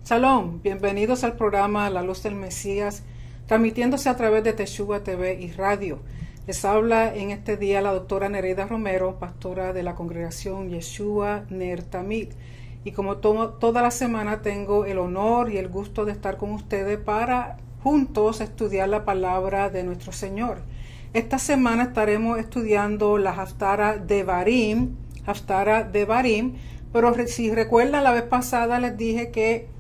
Shalom, bienvenidos al programa La Luz del Mesías, transmitiéndose a través de Teshuvah TV y radio. Les habla en este día la doctora Nereida Romero, pastora de la congregación Yeshua Ner Tamid. Y como toda la semana tengo el honor y el gusto de estar con ustedes para juntos estudiar la palabra de nuestro Señor. Esta semana estaremos estudiando la Haftara Devarim, pero si recuerdan la vez pasada les dije que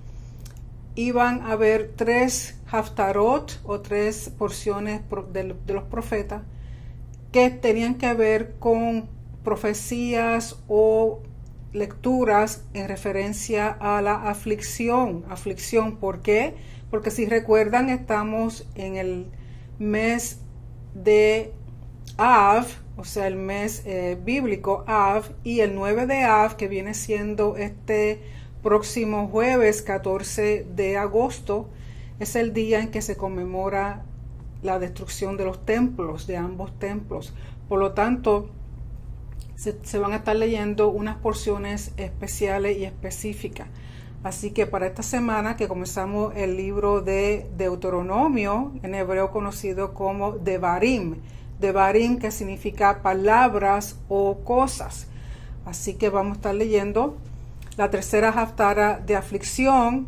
iban a haber 3 haftarot o 3 porciones de los profetas que tenían que ver con profecías o lecturas en referencia a la aflicción. ¿Por qué? Porque si recuerdan estamos en el mes de Av, o sea el mes bíblico Av, y el 9 de Av, que viene siendo este próximo jueves 14 de agosto, es el día en que se conmemora la destrucción de los templos, de ambos templos. Por lo tanto, se van a estar leyendo unas porciones especiales y específicas. Así que para esta semana que comenzamos el libro de Deuteronomio, en hebreo conocido como Devarim, que significa palabras o cosas. Así que vamos a estar leyendo la tercera haftara de aflicción,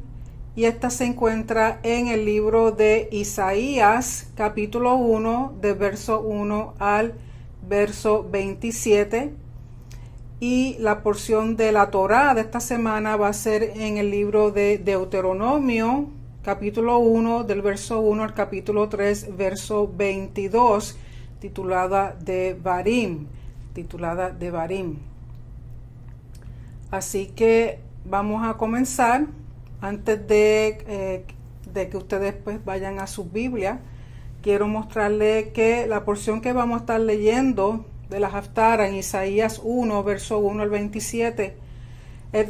y esta se encuentra en el libro de Isaías, capítulo 1, de verso 1 al verso 27. Y la porción de la Torá de esta semana va a ser en el libro de Deuteronomio, capítulo 1, del verso 1 al capítulo 3, verso 22, titulada Devarim. Así que vamos a comenzar. Antes de que ustedes pues vayan a su Biblia, quiero mostrarles que la porción que vamos a estar leyendo de la Haftara en Isaías 1, verso 1 al 27,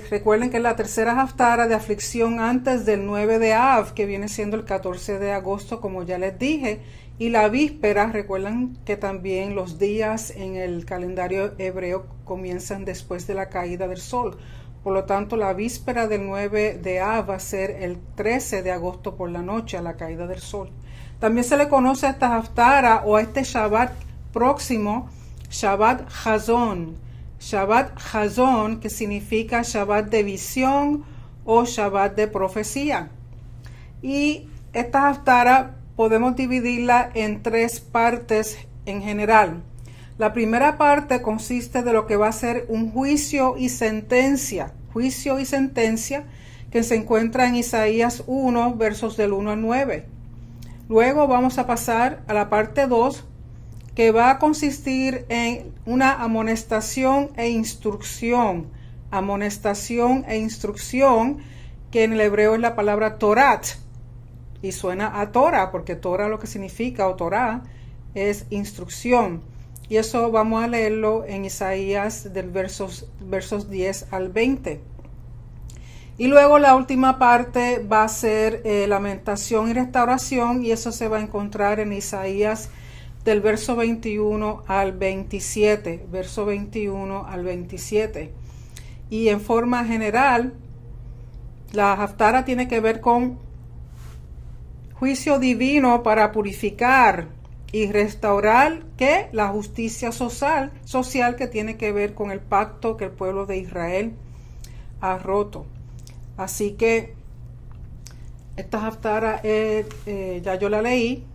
recuerden que es la tercera Haftara de aflicción antes del 9 de Av, que viene siendo el 14 de agosto, como ya les dije, y la víspera. Recuerden que también los días en el calendario hebreo comienzan después de la caída del sol. Por lo tanto, la víspera del 9 de Av va a ser el 13 de agosto por la noche, a la caída del sol. También se le conoce a esta Haftara o a este Shabbat próximo, Shabbat Hazon. Shabbat Hazon, que significa Shabbat de visión o Shabbat de profecía. Y esta Haftara podemos dividirla en 3 partes en general. La primera parte consiste de lo que va a ser un juicio y sentencia, que se encuentra en Isaías 1, versos del 1 al 9. Luego vamos a pasar a la parte 2, que va a consistir en una amonestación e instrucción, que en el hebreo es la palabra Torat, y suena a Torah, porque Torah lo que significa, o Torah, es instrucción. Y eso vamos a leerlo en Isaías del versos 10 al 20. Y luego la última parte va a ser lamentación y restauración, y eso se va a encontrar en Isaías del verso 21 al 27. Y en forma general, la Haftara tiene que ver con juicio divino para purificar y restaurar la justicia social que tiene que ver con el pacto que el pueblo de Israel ha roto. Así que esta Haftara ya yo la leí.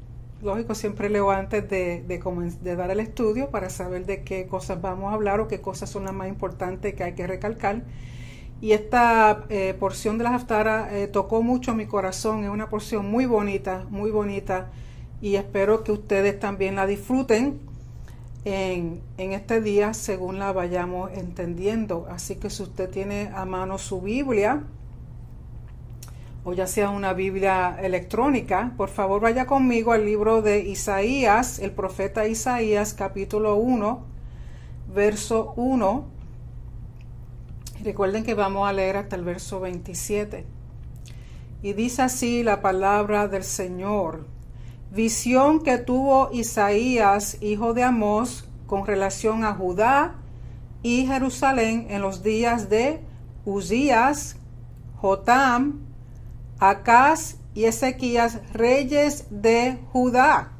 Lógico, siempre leo antes de dar el estudio para saber de qué cosas vamos a hablar o qué cosas son las más importantes que hay que recalcar. Y esta porción de la Haftara tocó mucho mi corazón. Es una porción muy bonita, y espero que ustedes también la disfruten en este día según la vayamos entendiendo. Así que si usted tiene a mano su Biblia, o ya sea una Biblia electrónica, por favor vaya conmigo al libro de Isaías, el profeta Isaías, capítulo 1, verso 1. Recuerden que vamos a leer hasta el verso 27. Y dice así la palabra del Señor: visión que tuvo Isaías, hijo de Amós, con relación a Judá y Jerusalén en los días de Uzías, Jotam, Acaz y Ezequías, reyes de Judá.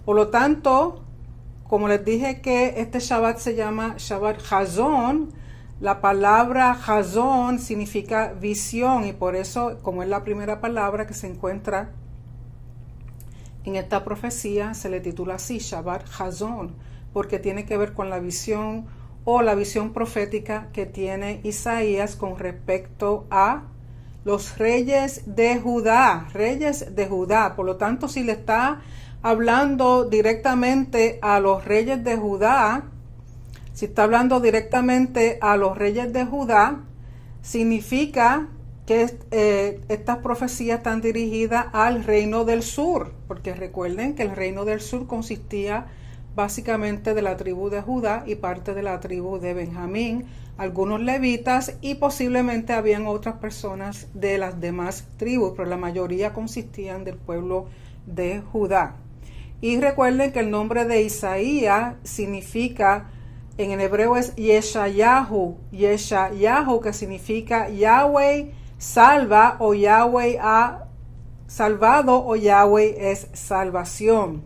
Por lo tanto, como les dije que este Shabbat se llama Shabbat Hazón, la palabra Hazón significa visión, y por eso, como es la primera palabra que se encuentra en esta profecía, se le titula así, Shabbat Hazón, porque tiene que ver con la visión o la visión profética que tiene Isaías con respecto a los reyes de Judá, reyes de Judá. Por lo tanto, si le está hablando directamente a los reyes de Judá, si está hablando directamente a los reyes de Judá, significa que estas profecías están dirigidas al reino del sur, porque recuerden que el reino del sur consistía básicamente de la tribu de Judá y parte de la tribu de Benjamín, algunos levitas y posiblemente habían otras personas de las demás tribus, pero la mayoría consistían del pueblo de Judá. Y recuerden que el nombre de Isaías significa, en el hebreo es Yeshayahu, Yeshayahu, que significa Yahweh salva, o Yahweh ha salvado, o Yahweh es salvación.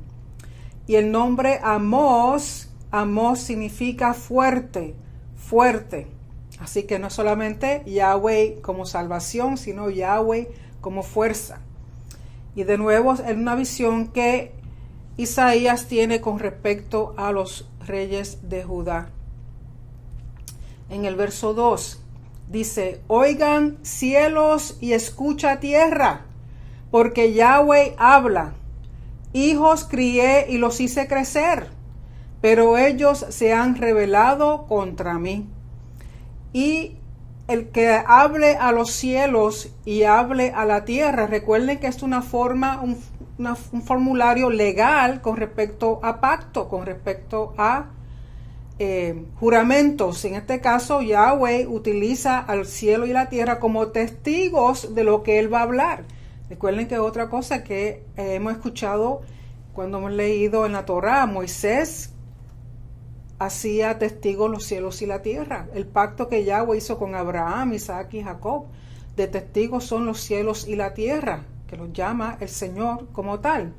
Y el nombre Amós, Amós significa fuerte, fuerte. Así que no solamente Yahweh como salvación, sino Yahweh como fuerza. Y de nuevo, es una visión que Isaías tiene con respecto a los reyes de Judá. En el verso 2 dice: oigan cielos y escucha tierra, porque Yahweh habla. Hijos crié y los hice crecer, pero ellos se han rebelado contra mí. Y el que hable a los cielos y hable a la tierra, recuerden que es una forma, un formulario legal con respecto a pacto, con respecto a juramentos. En este caso, Yahweh utiliza al cielo y la tierra como testigos de lo que él va a hablar. Recuerden que otra cosa que hemos escuchado cuando hemos leído en la Torá, Moisés hacía testigos los cielos y la tierra. El pacto que Yahweh hizo con Abraham, Isaac y Jacob, de testigos son los cielos y la tierra, que los llama el Señor como tal.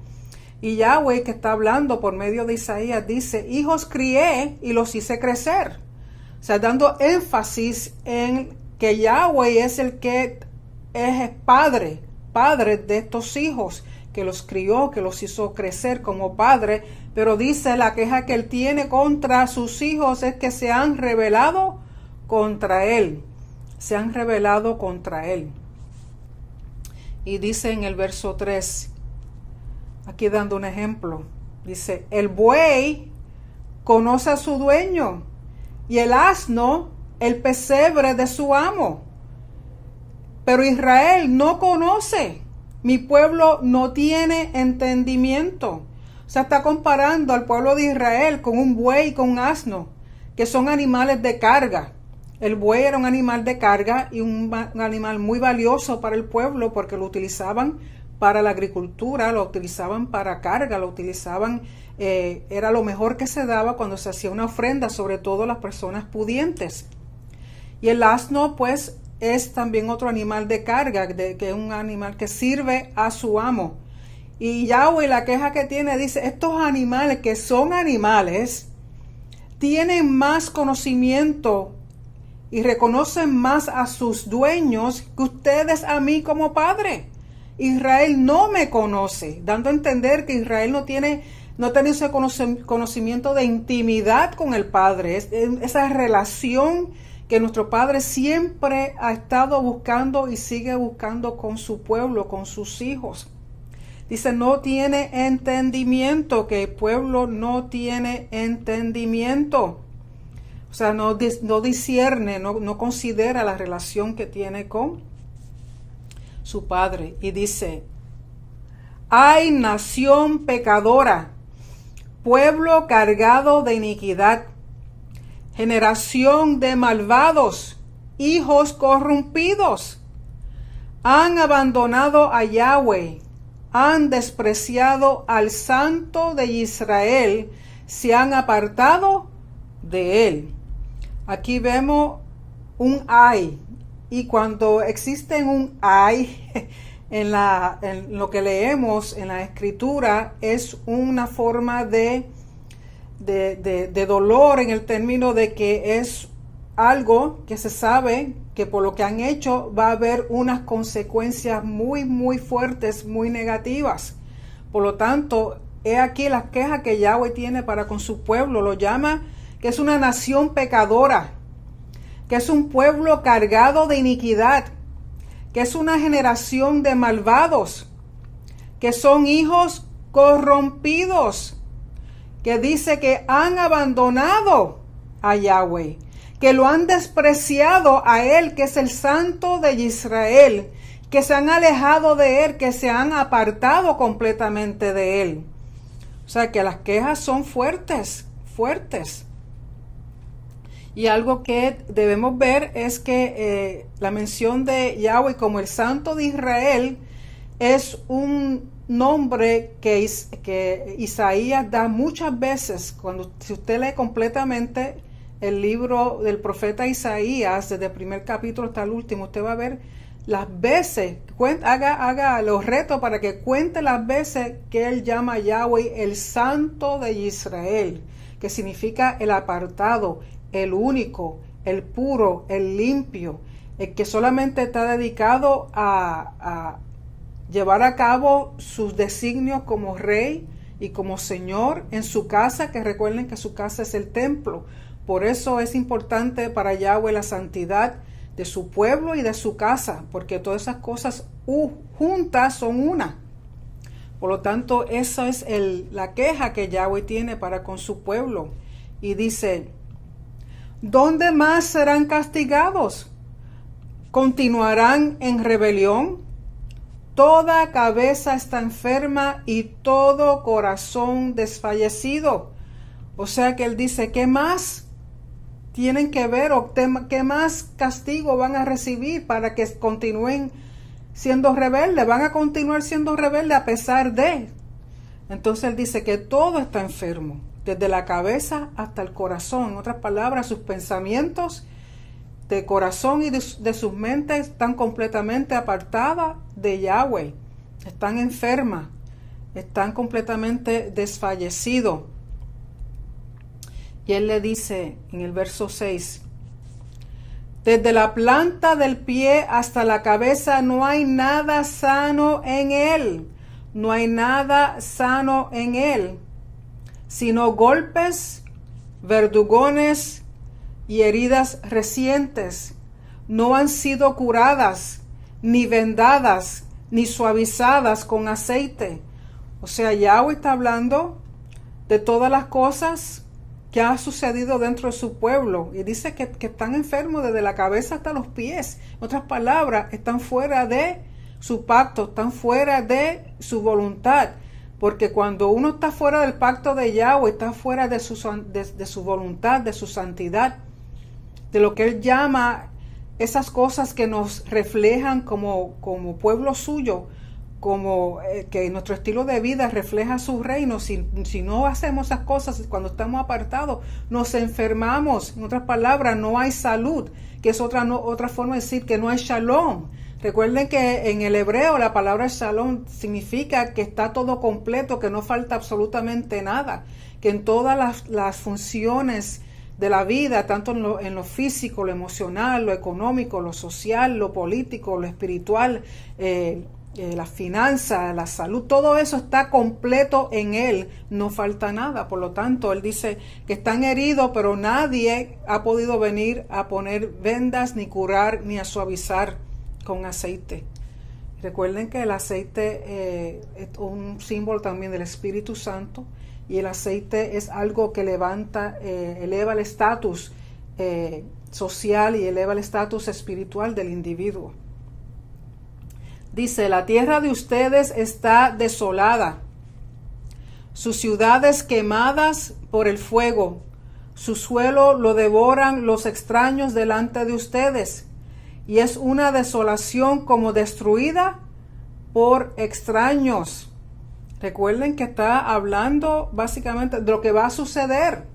Y Yahweh, que está hablando por medio de Isaías, dice: hijos crié y los hice crecer. O sea, dando énfasis en que Yahweh es el que es padre de estos hijos, que los crió, que los hizo crecer como padre. Pero dice, la queja que él tiene contra sus hijos es que se han rebelado contra él. Se han rebelado contra él. Y dice en el verso 3, aquí dando un ejemplo, dice: el buey conoce a su dueño, y el asno el pesebre de su amo. Pero Israel no conoce, mi pueblo no tiene entendimiento. O sea, está comparando al pueblo de Israel con un buey y con un asno, que son animales de carga. El buey era un animal de carga y un animal muy valioso para el pueblo, porque lo utilizaban para la agricultura, lo utilizaban para carga, lo utilizaban, era lo mejor que se daba cuando se hacía una ofrenda, sobre todo las personas pudientes. Y el asno, pues, es también otro animal de carga, que es un animal que sirve a su amo. Y Yahweh, la queja que tiene, dice: estos animales, que son animales, tienen más conocimiento y reconocen más a sus dueños que ustedes a mí como padre. Israel no me conoce, dando a entender que Israel no tiene ese conocimiento de intimidad con el Padre, esa relación que nuestro Padre siempre ha estado buscando y sigue buscando con su pueblo, con sus hijos. Dice: no tiene entendimiento, que el pueblo no tiene entendimiento. O sea, no discierne, no considera la relación que tiene con su Padre. Y dice: ¡ay, nación pecadora! Pueblo cargado de iniquidad, generación de malvados, hijos corrompidos. Han abandonado a Yahweh, han despreciado al Santo de Israel, se han apartado de él. Aquí vemos un ay, y cuando existe un ay en lo que leemos en la escritura es una forma de dolor, en el término de que es algo que se sabe que por lo que han hecho va a haber unas consecuencias muy, muy fuertes, muy negativas. Por lo tanto, he aquí las quejas que Yahweh tiene para con su pueblo. Lo llama que es una nación pecadora, que es un pueblo cargado de iniquidad, que es una generación de malvados, que son hijos corrompidos, que dice que han abandonado a Yahweh, que lo han despreciado a Él, que es el Santo de Israel, que se han alejado de Él, que se han apartado completamente de Él. O sea que las quejas son fuertes, fuertes. Y algo que debemos ver es que la mención de Yahweh como el Santo de Israel es un nombre que Isaías da muchas veces. Si usted lee completamente el libro del profeta Isaías, desde el primer capítulo hasta el último, usted va a ver las veces, haga los retos para que cuente las veces que él llama a Yahweh el Santo de Israel, que significa el apartado, el único, el puro, el limpio, el que solamente está dedicado a llevar a cabo sus designios como rey y como señor en su casa, que recuerden que su casa es el templo. Por eso es importante para Yahweh la santidad de su pueblo y de su casa, porque todas esas cosas juntas son una. Por lo tanto, esa es la queja que Yahweh tiene para con su pueblo. Y dice: ¿dónde más serán castigados? ¿Continuarán en rebelión? Toda cabeza está enferma y todo corazón desfallecido. O sea que él dice, ¿qué más tienen que ver o qué más castigo van a recibir para que continúen siendo rebeldes? Van a continuar siendo rebeldes a pesar de. Entonces él dice que todo está enfermo, desde la cabeza hasta el corazón. En otras palabras, sus pensamientos de corazón y de sus mentes están completamente apartadas de Yahweh. Están enfermas, están completamente desfallecidos. Y él le dice en el verso 6, desde la planta del pie hasta la cabeza no hay nada sano en él. No hay nada sano en él, sino golpes, verdugones y heridas recientes. No han sido curadas, ni vendadas, ni suavizadas con aceite. O sea, Yahweh está hablando de todas las cosas que ha sucedido dentro de su pueblo. Y dice que están enfermos desde la cabeza hasta los pies. En otras palabras, están fuera de su pacto, están fuera de su voluntad. Porque cuando uno está fuera del pacto de Yahweh, está fuera de su voluntad, de su santidad, de lo que él llama esas cosas que nos reflejan como pueblo suyo, como que nuestro estilo de vida refleja su reino. Si no hacemos esas cosas, cuando estamos apartados, nos enfermamos. En otras palabras, no hay salud, que es otra forma de decir que no hay shalom. Recuerden que en el hebreo la palabra shalom significa que está todo completo, que no falta absolutamente nada, que en todas las funciones de la vida, tanto en lo físico, lo emocional, lo económico, lo social, lo político, lo espiritual, las finanzas, la salud, todo eso está completo en él, no falta nada. Por lo tanto, él dice que están heridos, pero nadie ha podido venir a poner vendas, ni curar, ni a suavizar con aceite. Recuerden que el aceite es un símbolo también del Espíritu Santo, y el aceite es algo que eleva el estatus social y eleva el estatus espiritual del individuo. Dice, la tierra de ustedes está desolada, sus ciudades quemadas por el fuego, su suelo lo devoran los extraños delante de ustedes, y es una desolación como destruida por extraños. Recuerden que está hablando básicamente de lo que va a suceder.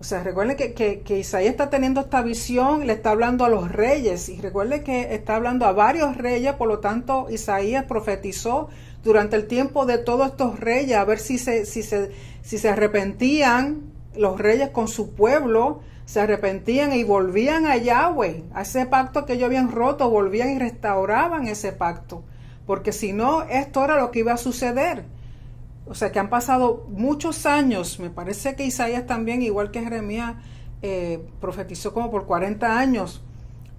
O sea, recuerden que Isaías está teniendo esta visión, le está hablando a los reyes, y recuerden que está hablando a varios reyes, por lo tanto Isaías profetizó durante el tiempo de todos estos reyes, a ver si se arrepentían los reyes con su pueblo, se arrepentían y volvían a Yahweh, a ese pacto que ellos habían roto, volvían y restauraban ese pacto, porque si no, esto era lo que iba a suceder. O sea que han pasado muchos años, me parece que Isaías también, igual que Jeremías, profetizó como por 40 años.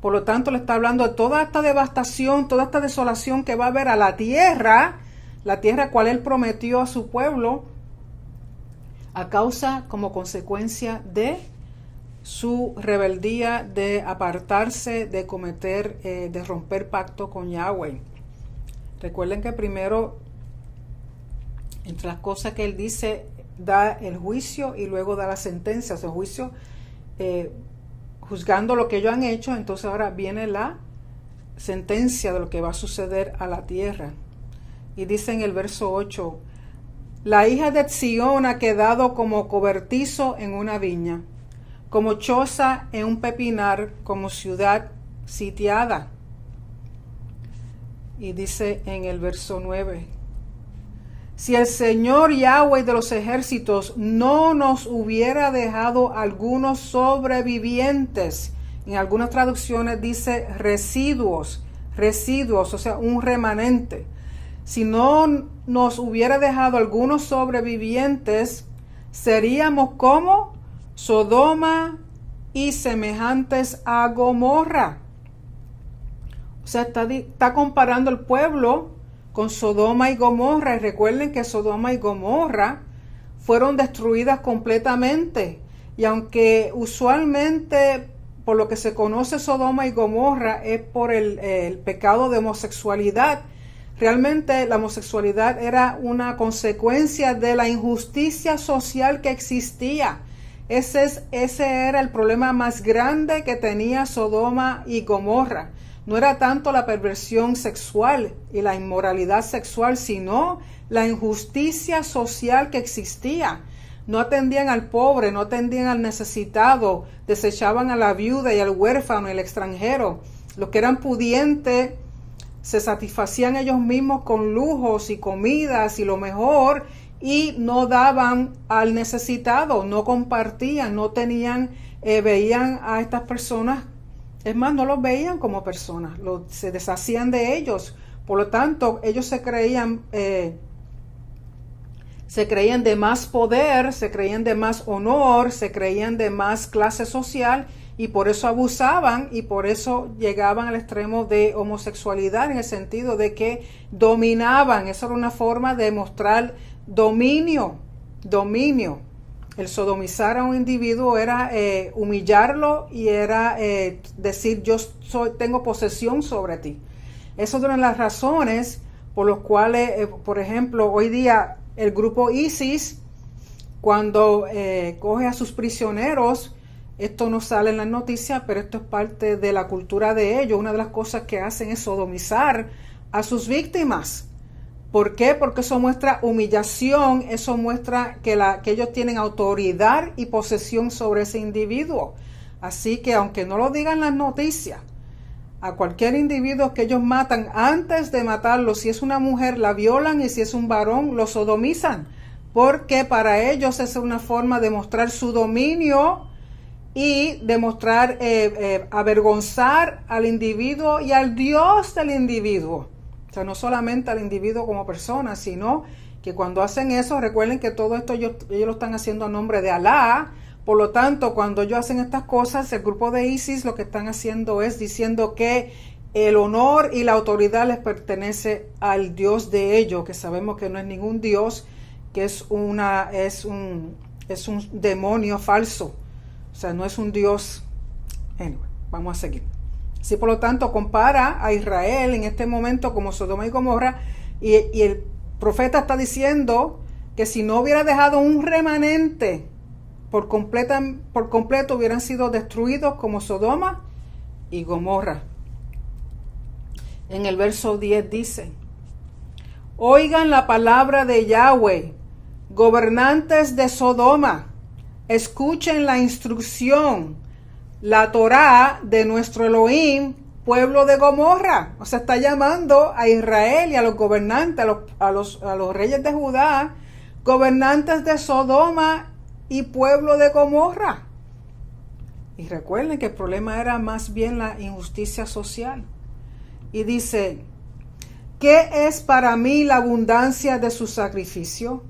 Por lo tanto, le está hablando de toda esta devastación, toda esta desolación que va a haber a la tierra cual él prometió a su pueblo, a causa, como consecuencia de su rebeldía, de apartarse, de cometer, de romper pacto con Yahweh. Recuerden que primero, entre las cosas que él dice, da el juicio y luego da la sentencia. O sea, el juicio juzgando lo que ellos han hecho, entonces ahora viene la sentencia de lo que va a suceder a la tierra. Y dice en el verso 8, la hija de Sión ha quedado como cobertizo en una viña, como choza en un pepinar, como ciudad sitiada. Y dice en el verso 9, si el Señor Yahweh de los ejércitos no nos hubiera dejado algunos sobrevivientes, en algunas traducciones dice residuos, o sea, un remanente. Si no nos hubiera dejado algunos sobrevivientes, seríamos como Sodoma y semejantes a Gomorra. O sea, está comparando el pueblo con Sodoma y Gomorra. Y recuerden que Sodoma y Gomorra fueron destruidas completamente. Y aunque usualmente por lo que se conoce Sodoma y Gomorra es por el pecado de homosexualidad, realmente la homosexualidad era una consecuencia de la injusticia social que existía. Ese era el problema más grande que tenía Sodoma y Gomorra. No era tanto la perversión sexual y la inmoralidad sexual, sino la injusticia social que existía. No atendían al pobre, no atendían al necesitado, desechaban a la viuda y al huérfano y al extranjero. Los que eran pudientes se satisfacían ellos mismos con lujos y comidas y lo mejor, y no daban al necesitado, no compartían, no tenían, veían a estas personas, es más, no los veían como personas, se deshacían de ellos. Por lo tanto, ellos se creían de más poder, se creían de más honor, se creían de más clase social, y por eso abusaban y por eso llegaban al extremo de homosexualidad, en el sentido de que dominaban. Eso era una forma de mostrar dominio. El sodomizar a un individuo era humillarlo y era decir tengo posesión sobre ti. Esa es una de las razones por las cuales, por ejemplo, hoy día el grupo ISIS, cuando coge a sus prisioneros, esto no sale en las noticias, pero esto es parte de la cultura de ellos. Una de las cosas que hacen es sodomizar a sus víctimas. ¿Por qué? Porque eso muestra humillación, eso muestra que ellos tienen autoridad y posesión sobre ese individuo. Así que aunque no lo digan las noticias, a cualquier individuo que ellos matan, antes de matarlo, si es una mujer la violan y si es un varón lo sodomizan. Porque para ellos es una forma de mostrar su dominio y demostrar, avergonzar al individuo y al Dios del individuo. O sea, no solamente al individuo como persona, sino que cuando hacen eso, recuerden que todo esto ellos lo están haciendo a nombre de Alá. Por lo tanto, cuando ellos hacen estas cosas, el grupo de ISIS lo que están haciendo es diciendo que el honor y la autoridad les pertenece al Dios de ellos, que sabemos que no es ningún Dios, que es un demonio falso. O sea, no es un Dios. Anyway, vamos a seguir. Sí, por lo tanto, compara a Israel en este momento como Sodoma y Gomorra, y el profeta está diciendo que si no hubiera dejado un remanente por completo hubieran sido destruidos como Sodoma y Gomorra. En el verso 10 dice: oigan la palabra de Yahweh, gobernantes de Sodoma, escuchen la instrucción, la Torá de nuestro Elohim, pueblo de Gomorra. O sea, está llamando a Israel y a los gobernantes, a los reyes de Judá, gobernantes de Sodoma y pueblo de Gomorra. Y recuerden que el problema era más bien la injusticia social. Y dice, ¿qué es para mí la abundancia de su sacrificio?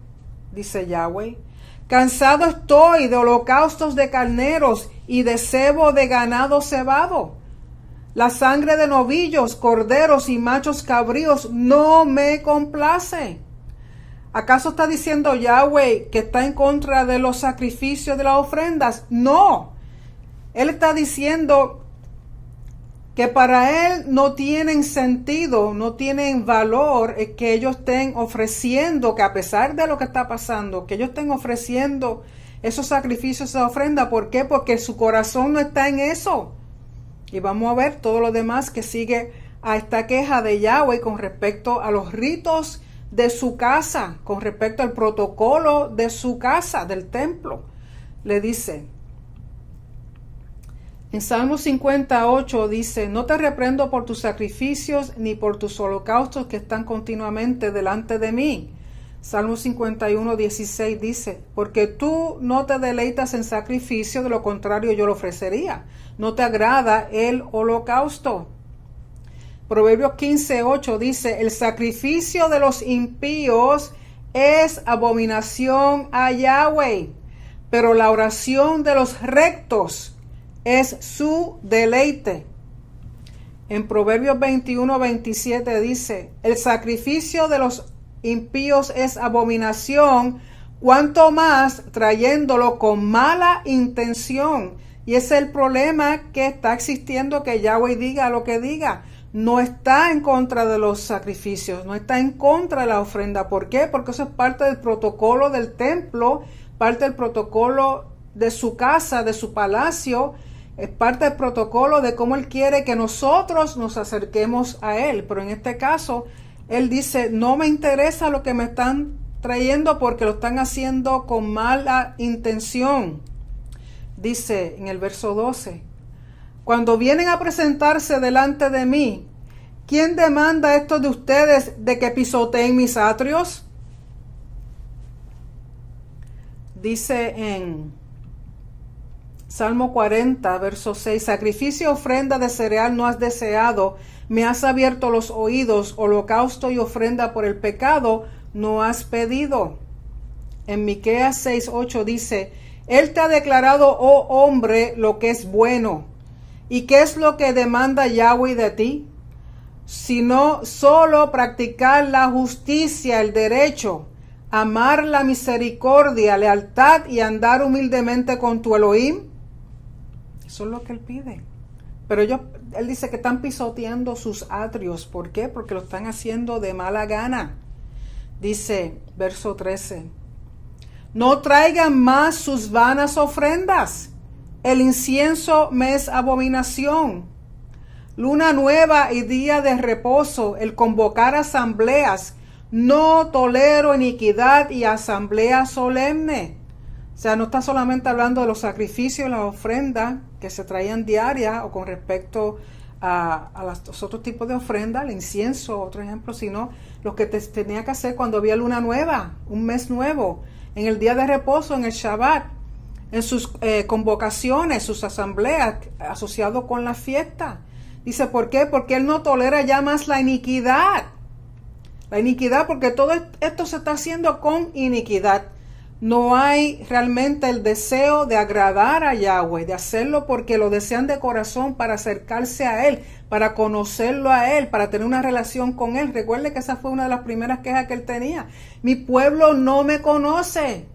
Dice Yahweh. Cansado estoy de holocaustos de carneros y de cebo de ganado cebado. La sangre de novillos, corderos y machos cabríos no me complace. ¿Acaso está diciendo Yahweh que está en contra de los sacrificios de las ofrendas? No. Él está diciendo que para él no tienen sentido, no tienen valor que ellos estén ofreciendo, que a pesar de lo que está pasando, que ellos estén ofreciendo esos sacrificios, esa ofrenda. ¿Por qué? Porque su corazón no está en eso. Y vamos a ver todo lo demás que sigue a esta queja de Yahweh con respecto a los ritos de su casa, con respecto al protocolo de su casa, del templo. Le dice, en Salmo 58 dice, no te reprendo por tus sacrificios ni por tus holocaustos que están continuamente delante de mí. Salmo 51, 16 dice, porque tú no te deleitas en sacrificio, de lo contrario yo lo ofrecería. No te agrada el holocausto. Proverbios 15, 8 dice, el sacrificio de los impíos es abominación a Yahweh, pero la oración de los rectos es su deleite. En Proverbios 21, 27 dice, el sacrificio de los impíos es abominación, cuanto más trayéndolo con mala intención. Y ese es el problema que está existiendo, que Yahweh diga lo que diga. No está en contra de los sacrificios, no está en contra de la ofrenda. ¿Por qué? Porque eso es parte del protocolo del templo, parte del protocolo de su casa, de su palacio. Es parte del protocolo de cómo Él quiere que nosotros nos acerquemos a Él. Pero en este caso, Él dice, no me interesa lo que me están trayendo porque lo están haciendo con mala intención. Dice en el verso 12, cuando vienen a presentarse delante de mí, ¿quién demanda esto de ustedes de que pisoteen mis atrios? Dice en Salmo 40, verso 6, sacrificio y ofrenda de cereal no has deseado, me has abierto los oídos, holocausto y ofrenda por el pecado no has pedido. En Miqueas 6, 8 dice, Él te ha declarado, oh hombre, lo que es bueno. ¿Y qué es lo que demanda Yahweh de ti? Sino solo practicar la justicia, el derecho, amar la misericordia, lealtad y andar humildemente con tu Elohim. Eso es lo que Él pide. Pero Él dice que están pisoteando sus atrios. ¿Por qué? Porque lo están haciendo de mala gana. Dice, verso 13, no traigan más sus vanas ofrendas. El incienso me es abominación. Luna nueva y día de reposo, el convocar asambleas. No tolero iniquidad y asamblea solemne. O sea, no está solamente hablando de los sacrificios y las ofrendas que se traían diarias o con respecto a los otros tipos de ofrendas, el incienso, otro ejemplo, sino lo que tenía que hacer cuando había luna nueva, un mes nuevo, en el día de reposo, en el Shabbat, en sus convocaciones, sus asambleas, asociado con la fiesta. Dice, ¿por qué? Porque Él no tolera ya más la iniquidad. La iniquidad, porque todo esto se está haciendo con iniquidad. No hay realmente el deseo de agradar a Yahweh, de hacerlo porque lo desean de corazón para acercarse a Él, para conocerlo a Él, para tener una relación con Él. Recuerde que esa fue una de las primeras quejas que Él tenía. Mi pueblo no me conoce.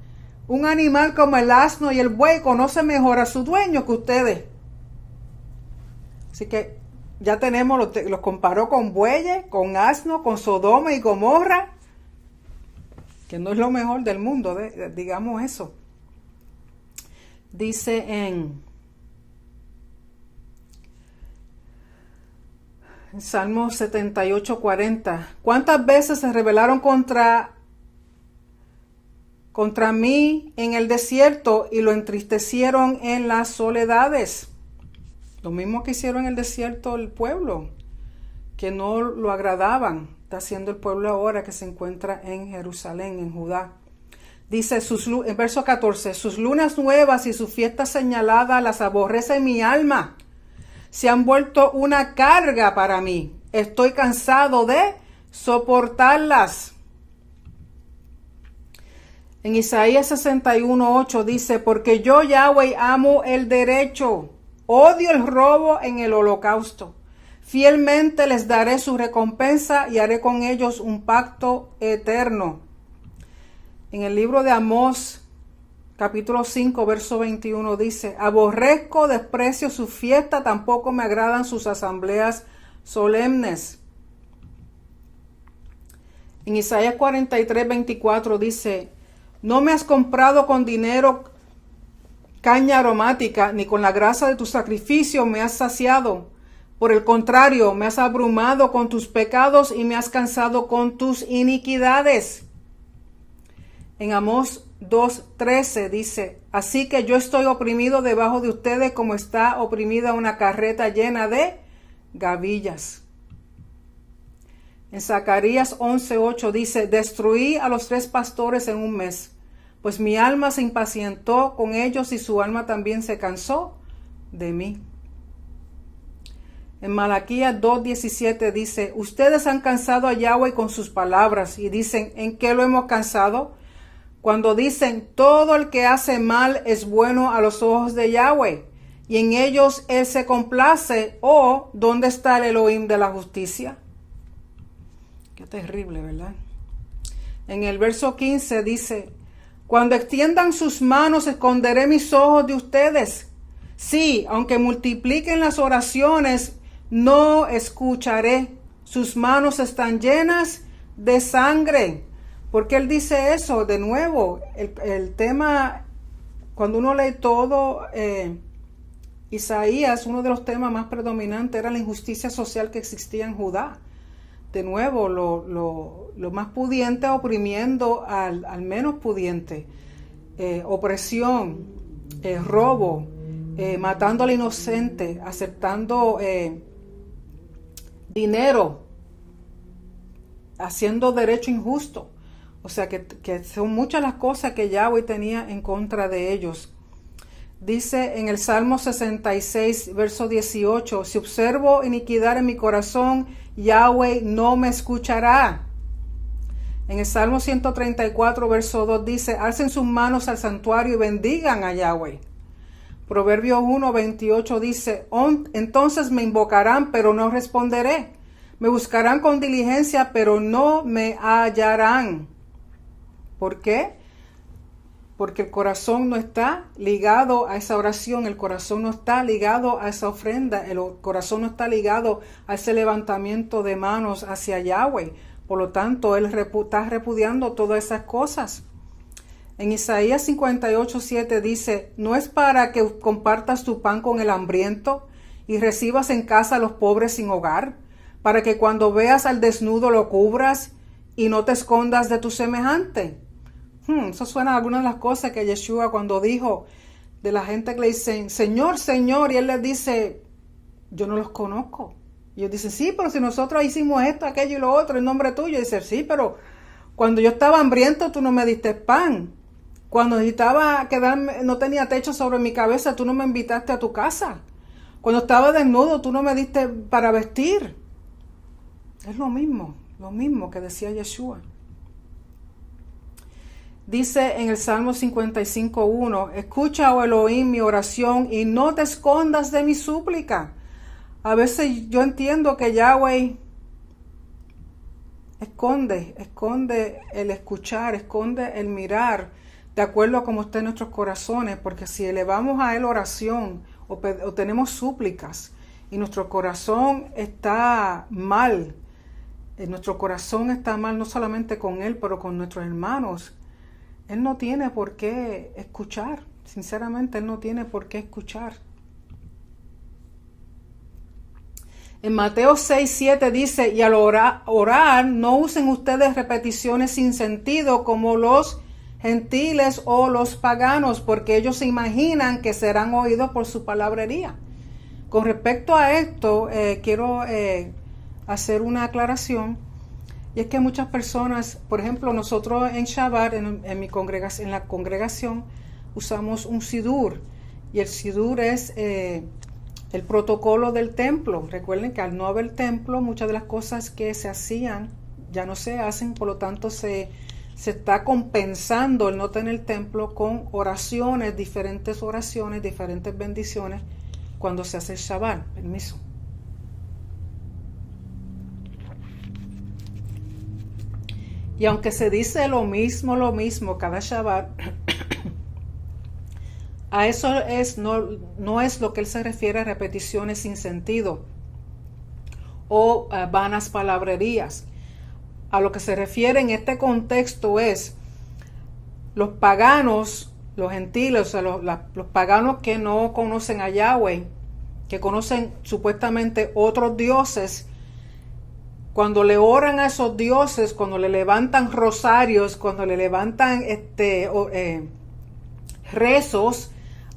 Un animal como el asno y el buey conoce mejor a su dueño que ustedes. Así que ya tenemos, los comparó con bueyes, con asno, con Sodoma y Gomorra, que no es lo mejor del mundo, digamos eso. Dice en Salmo 78, 40, ¿cuántas veces se rebelaron contra contra mí en el desierto y lo entristecieron en las soledades. Lo mismo que hicieron en el desierto el pueblo, que no lo agradaban. Está haciendo el pueblo ahora que se encuentra en Jerusalén, en Judá. Dice en verso 14, sus lunas nuevas y sus fiestas señaladas las aborrece mi alma. Se han vuelto una carga para mí. Estoy cansado de soportarlas. En Isaías 61:8 dice, porque yo, Yahweh, amo el derecho, odio el robo en el holocausto. Fielmente les daré su recompensa y haré con ellos un pacto eterno. En el libro de Amós, capítulo 5, verso 21 dice, aborrezco, desprecio su fiesta, tampoco me agradan sus asambleas solemnes. En Isaías 43:24 dice, no me has comprado con dinero caña aromática, ni con la grasa de tu sacrificio me has saciado. Por el contrario, me has abrumado con tus pecados y me has cansado con tus iniquidades. En Amós 2:13 dice, así que yo estoy oprimido debajo de ustedes como está oprimida una carreta llena de gavillas. En Zacarías 11:8 dice, destruí a los 3 pastores en un mes, pues mi alma se impacientó con ellos y su alma también se cansó de mí. En Malaquías 2:17 dice, ustedes han cansado a Yahweh con sus palabras y dicen, ¿en qué lo hemos cansado? Cuando dicen, todo el que hace mal es bueno a los ojos de Yahweh, y en ellos él se complace, o ¿dónde está el Elohim de la justicia? Qué terrible, ¿verdad? En el verso 15 dice, cuando extiendan sus manos esconderé mis ojos de ustedes. Sí, aunque multipliquen las oraciones, no escucharé. Sus manos están llenas de sangre. ¿Por qué él dice eso? De nuevo, el tema, cuando uno lee todo Isaías, uno de los temas más predominantes era la injusticia social que existía en Judá. De nuevo, lo más pudiente oprimiendo al menos pudiente. Opresión, robo, matando al inocente, aceptando dinero, haciendo derecho injusto. O sea que son muchas las cosas que Yahweh tenía en contra de ellos. Dice en el Salmo 66, verso 18, si observo iniquidad en mi corazón, Yahweh no me escuchará. En el Salmo 134, verso 2 dice, alcen sus manos al santuario y bendigan a Yahweh. Proverbios 1, 28 dice, entonces me invocarán, pero no responderé. Me buscarán con diligencia, pero no me hallarán. ¿Por qué? Porque el corazón no está ligado a esa oración, el corazón no está ligado a esa ofrenda, el corazón no está ligado a ese levantamiento de manos hacia Yahweh. Por lo tanto, él está repudiando todas esas cosas. En Isaías 58:7 dice, no es para que compartas tu pan con el hambriento y recibas en casa a los pobres sin hogar, para que cuando veas al desnudo lo cubras y no te escondas de tu semejante. Eso suena a algunas de las cosas que Yeshua cuando dijo de la gente que le dicen, Señor, Señor, y él les dice, yo no los conozco. Y ellos dicen, sí, pero si nosotros hicimos esto, aquello y lo otro en nombre tuyo. Y dice, sí, pero cuando yo estaba hambriento tú no me diste pan. Cuando necesitaba quedarme, no tenía techo sobre mi cabeza, tú no me invitaste a tu casa. Cuando estaba desnudo, tú no me diste para vestir. Es lo mismo que decía Yeshua. Dice en el Salmo 55:1, escucha, oh Elohim, mi oración y no te escondas de mi súplica. A veces yo entiendo que Yahweh esconde el escuchar, esconde el mirar, de acuerdo a cómo está en nuestros corazones, porque si elevamos a Él oración o tenemos súplicas y nuestro corazón está mal, nuestro corazón está mal no solamente con Él, pero con nuestros hermanos, Él no tiene por qué escuchar. Sinceramente, Él no tiene por qué escuchar. En Mateo 6:7 dice, y al orar no usen ustedes repeticiones sin sentido como los gentiles o los paganos, porque ellos se imaginan que serán oídos por su palabrería. Con respecto a esto, quiero hacer una aclaración, y es que muchas personas, por ejemplo, nosotros en Shabbat, en la congregación, usamos un sidur, y el sidur es el protocolo del templo. Recuerden que al no haber templo, muchas de las cosas que se hacían ya no se hacen, por lo tanto se está compensando el no tener templo con oraciones, diferentes bendiciones cuando se hace el Shabbat. Permiso. Y aunque se dice lo mismo cada Shabbat, a eso no es lo que él se refiere a repeticiones sin sentido o vanas palabrerías. A lo que se refiere en este contexto es los paganos, los gentiles, o sea, los paganos que no conocen a Yahweh, que conocen supuestamente otros dioses. Cuando le oran a esos dioses, cuando le levantan rosarios, cuando le levantan rezos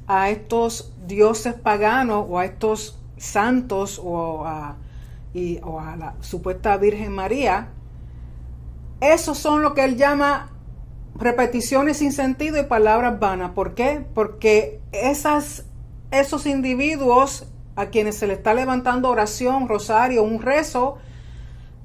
a estos dioses paganos o a estos santos o a la supuesta Virgen María, esos son lo que él llama repeticiones sin sentido y palabras vanas. ¿Por qué? Porque esos individuos a quienes se le está levantando oración, rosario, un rezo,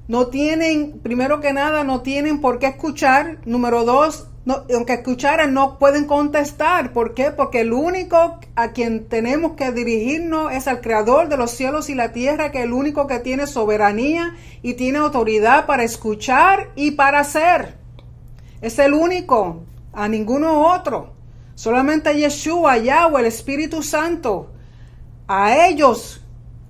no tienen, primero que nada, no tienen por qué escuchar. Número dos, aunque escucharan, no pueden contestar. ¿Por qué? Porque el único a quien tenemos que dirigirnos es al Creador de los cielos y la tierra, que es el único que tiene soberanía y tiene autoridad para escuchar y para hacer. Es el único, a ninguno otro. Solamente a Yeshua, Yahweh, el Espíritu Santo. A ellos,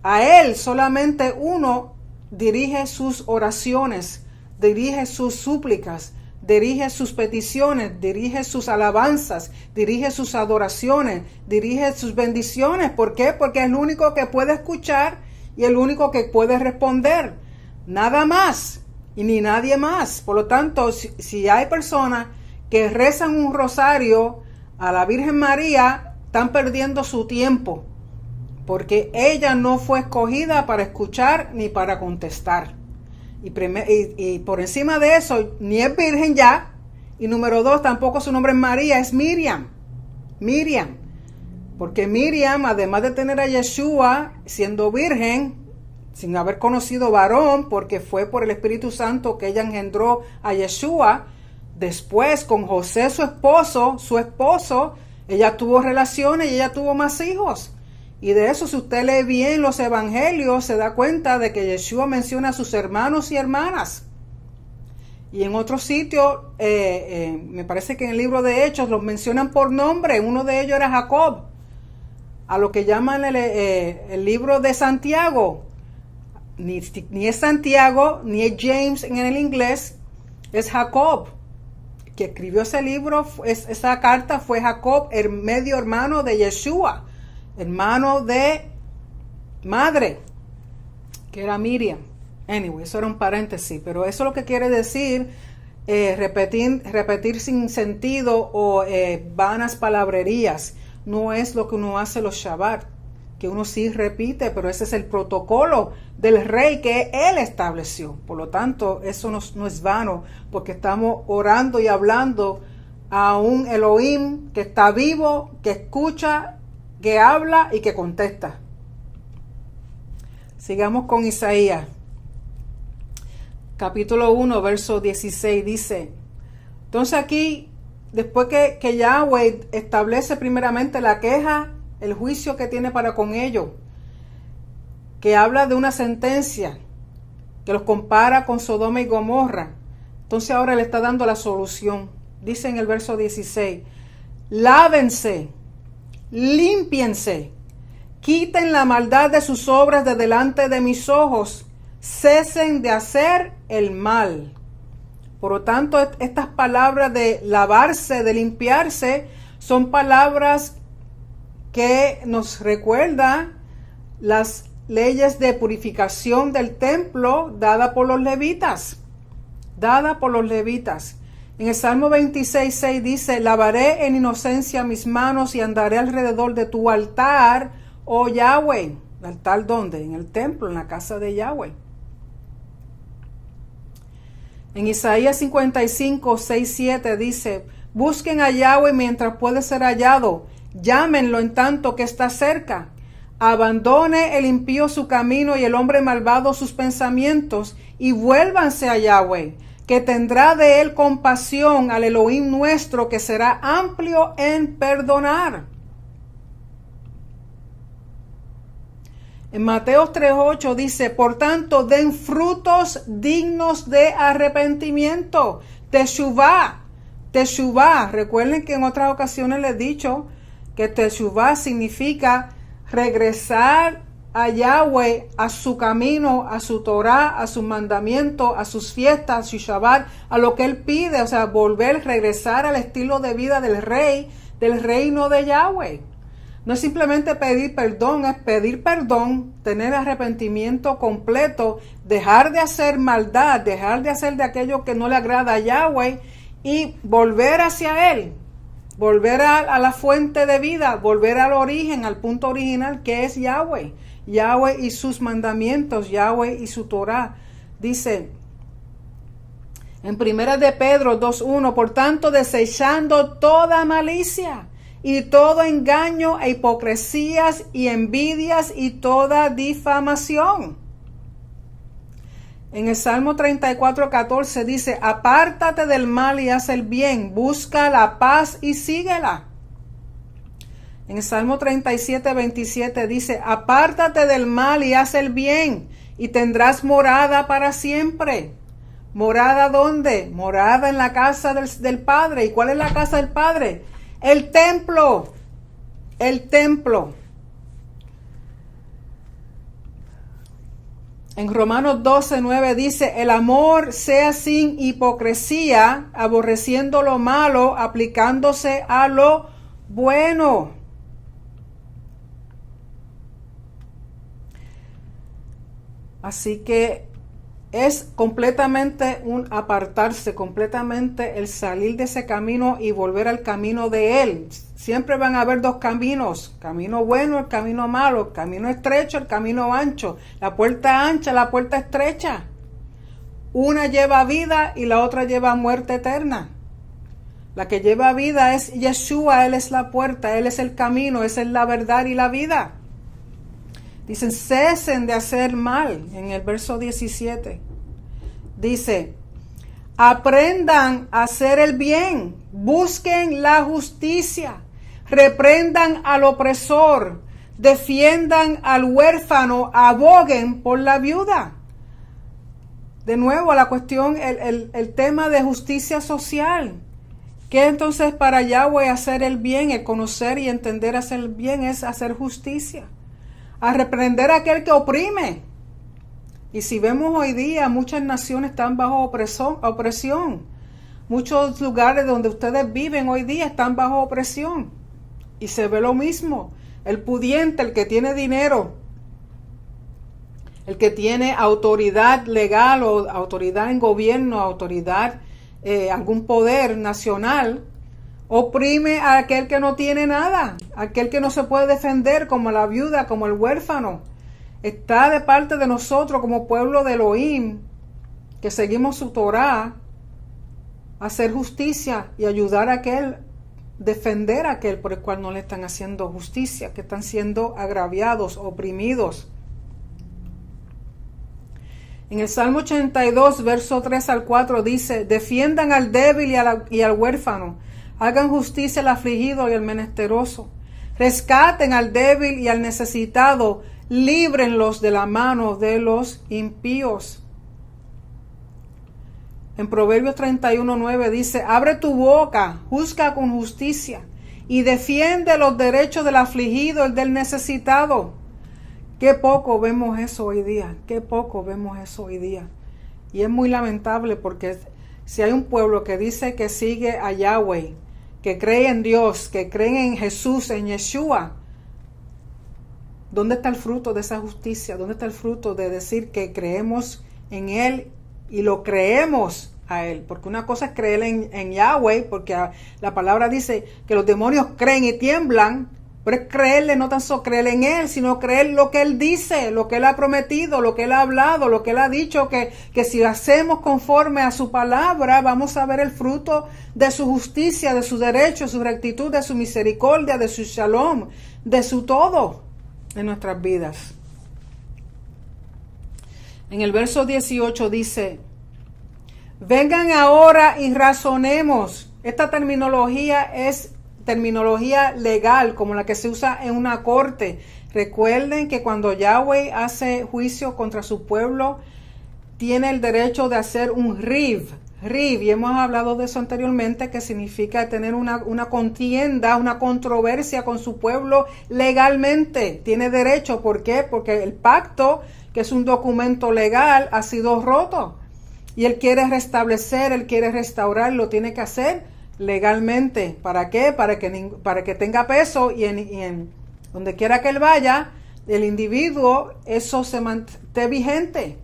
a Él, solamente uno dirige sus oraciones, dirige sus súplicas, dirige sus peticiones, dirige sus alabanzas, dirige sus adoraciones, dirige sus bendiciones. ¿Por qué? Porque es el único que puede escuchar y el único que puede responder. Nada más y ni nadie más. Por lo tanto, si hay personas que rezan un rosario a la Virgen María, están perdiendo su tiempo, porque ella no fue escogida para escuchar ni para contestar. Y por encima de eso, ni es virgen ya. Y número dos, tampoco su nombre es María, es Miriam. Miriam. Porque Miriam, además de tener a Yeshua siendo virgen, sin haber conocido varón, porque fue por el Espíritu Santo que ella engendró a Yeshua, después con José su esposo, ella tuvo relaciones y ella tuvo más hijos. Y de eso, si usted lee bien los evangelios, se da cuenta de que Yeshua menciona a sus hermanos y hermanas. Y en otro sitio, me parece que en el libro de Hechos los mencionan por nombre. Uno de ellos era Jacob. A lo que llaman el libro de Santiago. Ni es Santiago, ni es James en el inglés, es Jacob. Que escribió ese libro, esa carta fue Jacob, el medio hermano de Yeshua, hermano de madre, que era Miriam. Anyway, eso era un paréntesis, pero eso es lo que quiere decir repetir sin sentido o vanas palabrerías. No es lo que uno hace los Shabbat, que uno sí repite, pero ese es el protocolo del rey que él estableció. Por lo tanto, eso no es vano, porque estamos orando y hablando a un Elohim que está vivo, que escucha, que habla y que contesta. Sigamos con Isaías. Capítulo 1, verso 16, dice: entonces aquí, después que Yahweh establece primeramente la queja, el juicio que tiene para con ellos, que habla de una sentencia, que los compara con Sodoma y Gomorra, entonces ahora le está dando la solución. Dice en el verso 16: lávense, límpiense, quiten la maldad de sus obras de delante de mis ojos, cesen de hacer el mal. Por lo tanto, estas palabras de lavarse, de limpiarse, son palabras que nos recuerdan las leyes de purificación del templo dada por los levitas. En el Salmo 26:6 dice, lavaré en inocencia mis manos y andaré alrededor de tu altar, oh Yahweh. ¿El altar dónde? En el templo, en la casa de Yahweh. En Isaías 55:6-7 dice, busquen a Yahweh mientras puede ser hallado, llámenlo en tanto que está cerca. Abandone el impío su camino y el hombre malvado sus pensamientos, y vuélvanse a Yahweh, que tendrá de él compasión, al Elohim nuestro, que será amplio en perdonar. En Mateo 3:8 dice, por tanto, den frutos dignos de arrepentimiento. Teshuvá. Teshuvá. Recuerden que en otras ocasiones les he dicho que Teshuvá significa regresar a Yahweh, a su camino, a su Torah, a sus mandamientos, a sus fiestas, a su Shabbat, a lo que Él pide. O sea, volver, regresar al estilo de vida del rey, del reino de Yahweh. No es simplemente pedir perdón, es pedir perdón, tener arrepentimiento completo, dejar de hacer maldad, dejar de hacer de aquello que no le agrada a Yahweh y volver hacia Él, volver a la fuente de vida, volver al origen, al punto original que es Yahweh, Yahweh y sus mandamientos, Yahweh y su Torah. Dice en 1 de Pedro 2:1, por tanto, desechando toda malicia y todo engaño e hipocresías y envidias y toda difamación. En el Salmo 34:14 dice, apártate del mal y haz el bien, busca la paz y síguela. En el Salmo 37:27 dice, apártate del mal y haz el bien, y tendrás morada para siempre. ¿Morada dónde? Morada en la casa del Padre. ¿Y cuál es la casa del Padre? El templo. El templo. En Romanos 12:9 dice, el amor sea sin hipocresía, aborreciendo lo malo, aplicándose a lo bueno. Así que es completamente un apartarse, completamente el salir de ese camino y volver al camino de Él. Siempre van a haber dos caminos, camino bueno, el camino malo, el camino estrecho, el camino ancho, la puerta ancha, la puerta estrecha. Una lleva vida y la otra lleva muerte eterna. La que lleva vida es Yeshua, Él es la puerta, Él es el camino, Él es la verdad y la vida. Dicen, cesen de hacer mal, en el verso 17. Dice, aprendan a hacer el bien, busquen la justicia, reprendan al opresor, defiendan al huérfano, aboguen por la viuda. De nuevo, la cuestión, el tema de justicia social. ¿Qué entonces para Yahweh hacer el bien, el conocer y entender hacer el bien es hacer justicia? A reprender a aquel que oprime. Y si vemos hoy día, muchas naciones están bajo opresión. Muchos lugares donde ustedes viven hoy día están bajo opresión. Y se ve lo mismo. El pudiente, el que tiene dinero, el que tiene autoridad legal o autoridad en gobierno, autoridad, algún poder nacional, oprime a aquel que no tiene nada, aquel que no se puede defender, como la viuda, como el huérfano. Está de parte de nosotros como pueblo de Elohim, que seguimos su Torah, hacer justicia y ayudar a aquel, defender a aquel por el cual no le están haciendo justicia, que están siendo agraviados, oprimidos. En el Salmo 82, verso 3 al 4 dice, defiendan al débil y al huérfano, hagan justicia al afligido y al menesteroso. Rescaten al débil y al necesitado. Líbrenlos de la mano de los impíos. En Proverbios 31:9 dice, abre tu boca, juzga con justicia y defiende los derechos del afligido y del necesitado. Qué poco vemos eso hoy día, qué poco vemos eso hoy día. Y es muy lamentable porque si hay un pueblo que dice que sigue a Yahweh, que cree en Dios, que creen en Jesús, en Yeshua, ¿dónde está el fruto de esa justicia? ¿Dónde está el fruto de decir que creemos en Él y lo creemos a Él. Porque una cosa es creer en Yahweh, porque la palabra dice que los demonios creen y tiemblan, pero es creerle, no tan solo creer en Él, sino creer lo que Él dice, lo que Él ha prometido, lo que Él ha hablado, lo que Él ha dicho, que si hacemos conforme a su palabra, vamos a ver el fruto de su justicia, de su derecho, su rectitud, de su misericordia, de su shalom, de su todo en nuestras vidas. En el verso 18 dice: vengan ahora y razonemos. Esta terminología es terminología legal, como la que se usa en una corte. Recuerden que cuando Yahweh hace juicio contra su pueblo, tiene el derecho de hacer un riv, y hemos hablado de eso anteriormente, que significa tener una contienda, una controversia con su pueblo legalmente. Tiene derecho, ¿por qué? Porque el pacto, que es un documento legal, ha sido roto. Y Él quiere restablecer, Él quiere restaurar, lo tiene que hacer legalmente. ¿Para qué? Para que tenga peso y en donde quiera que Él vaya, el individuo, eso esté vigente.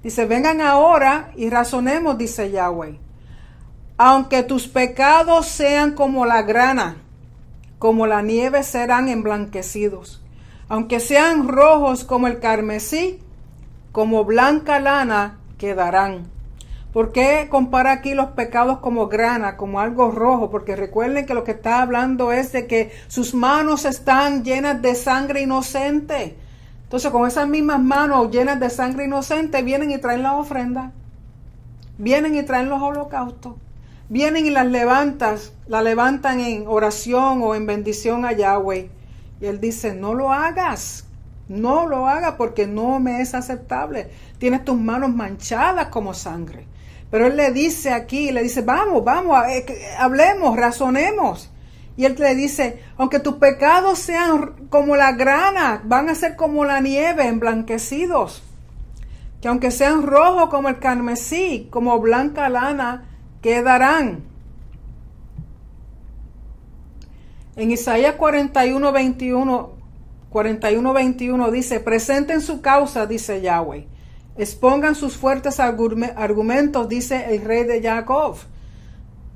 Dice: vengan ahora y razonemos, dice Yahweh. Aunque tus pecados sean como la grana, como la nieve serán emblanquecidos. Aunque sean rojos como el carmesí, como blanca lana quedarán. ¿Por qué compara aquí los pecados como grana, como algo rojo? Porque recuerden que lo que está hablando es de que sus manos están llenas de sangre inocente. Entonces, con esas mismas manos llenas de sangre inocente, vienen y traen las ofrendas, vienen y traen los holocaustos, vienen y las levantan en oración o en bendición a Yahweh. Y Él dice: no lo hagas porque no me es aceptable. Tienes tus manos manchadas como sangre. Pero Él le dice aquí, vamos, hablemos, razonemos. Y Él le dice: aunque tus pecados sean como la grana, van a ser como la nieve, emblanquecidos. Que aunque sean rojos como el carmesí, como blanca lana, quedarán. En Isaías 41:21 dice: presenten su causa, dice Yahweh. Expongan sus fuertes argumentos, dice el rey de Jacob.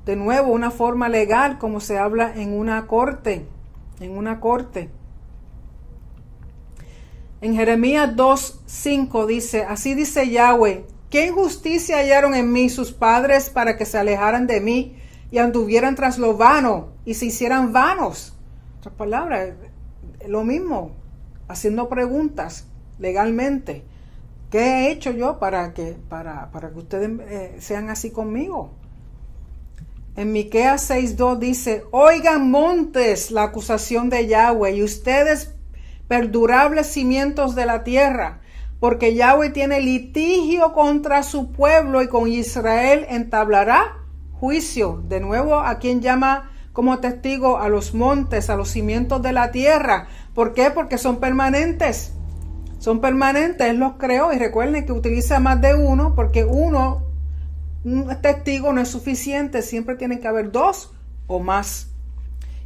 De nuevo, una forma legal, como se habla en una corte. En Jeremías 2:5 dice: así dice Yahweh, ¿qué injusticia hallaron en mí sus padres para que se alejaran de mí y anduvieran tras lo vano y se hicieran vanos? Otras palabras, lo mismo, haciendo preguntas legalmente. ¿Qué he hecho yo para que ustedes sean así conmigo? En Miqueas 6:2 dice: oigan montes la acusación de Yahweh y ustedes perdurables cimientos de la tierra, porque Yahweh tiene litigio contra su pueblo y con Israel entablará juicio. De nuevo, ¿a quién llama como testigo? A los montes, a los cimientos de la tierra. ¿Por qué? Porque son permanentes. Él los creó, y recuerden que utiliza más de uno, porque un testigo no es suficiente, siempre tienen que haber dos o más.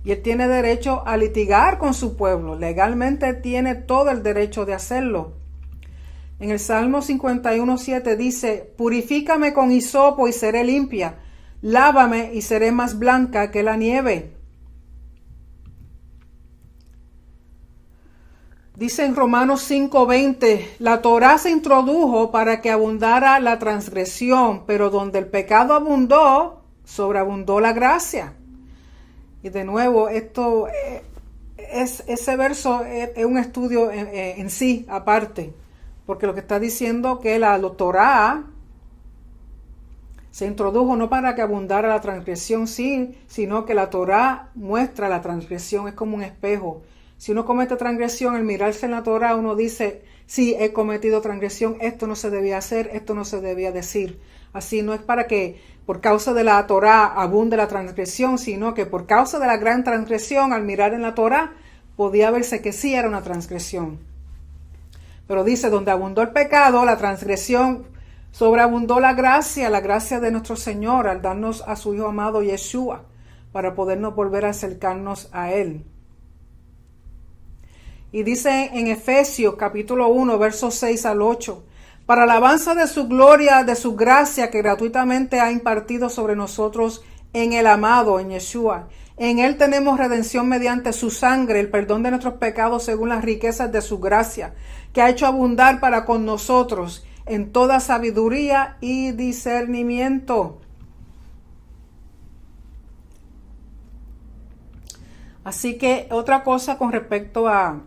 Y Él tiene derecho a litigar con su pueblo, legalmente tiene todo el derecho de hacerlo. En el Salmo 51:7 dice: purifícame con hisopo y seré limpia, lávame y seré más blanca que la nieve. Dice en Romanos 5:20, la Torá se introdujo para que abundara la transgresión, pero donde el pecado abundó, sobreabundó la gracia. Y de nuevo, ese verso es un estudio en sí, aparte, porque lo que está diciendo que la Torá se introdujo no para que abundara la transgresión, sí, sino que la Torá muestra la transgresión, es como un espejo. Si uno comete transgresión, al mirarse en la Torá, uno dice: sí, he cometido transgresión, esto no se debía hacer, esto no se debía decir. Así no es para que por causa de la Torá abunde la transgresión, sino que por causa de la gran transgresión, al mirar en la Torá, podía verse que sí era una transgresión. Pero dice: donde abundó el pecado, la transgresión, sobreabundó la gracia de nuestro Señor al darnos a su Hijo amado Yeshua, para podernos volver a acercarnos a Él. Y dice en Efesios capítulo 1, versos 6 al 8, para alabanza de su gloria, de su gracia que gratuitamente ha impartido sobre nosotros en el amado, en Yeshua. En él tenemos redención mediante su sangre, el perdón de nuestros pecados según las riquezas de su gracia, que ha hecho abundar para con nosotros en toda sabiduría y discernimiento. Así que otra cosa con respecto a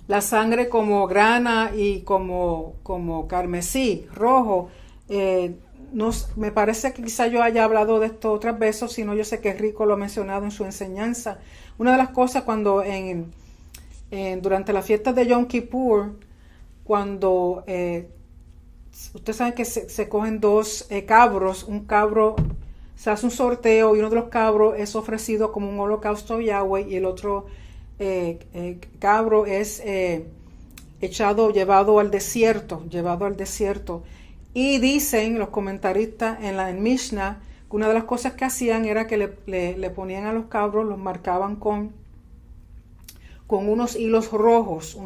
la sangre como grana y como carmesí, rojo, me parece que quizá yo haya hablado de esto otras veces, sino yo sé que Rico lo ha mencionado en su enseñanza. Una de las cosas cuando durante la fiesta de Yom Kippur, cuando ustedes saben que se cogen dos cabros, un cabro, se hace un sorteo y uno de los cabros es ofrecido como un holocausto a Yahweh y el otro cabro es llevado al desierto. Y dicen los comentaristas en Mishnah que una de las cosas que hacían era que le ponían a los cabros, los marcaban con unos hilos rojos,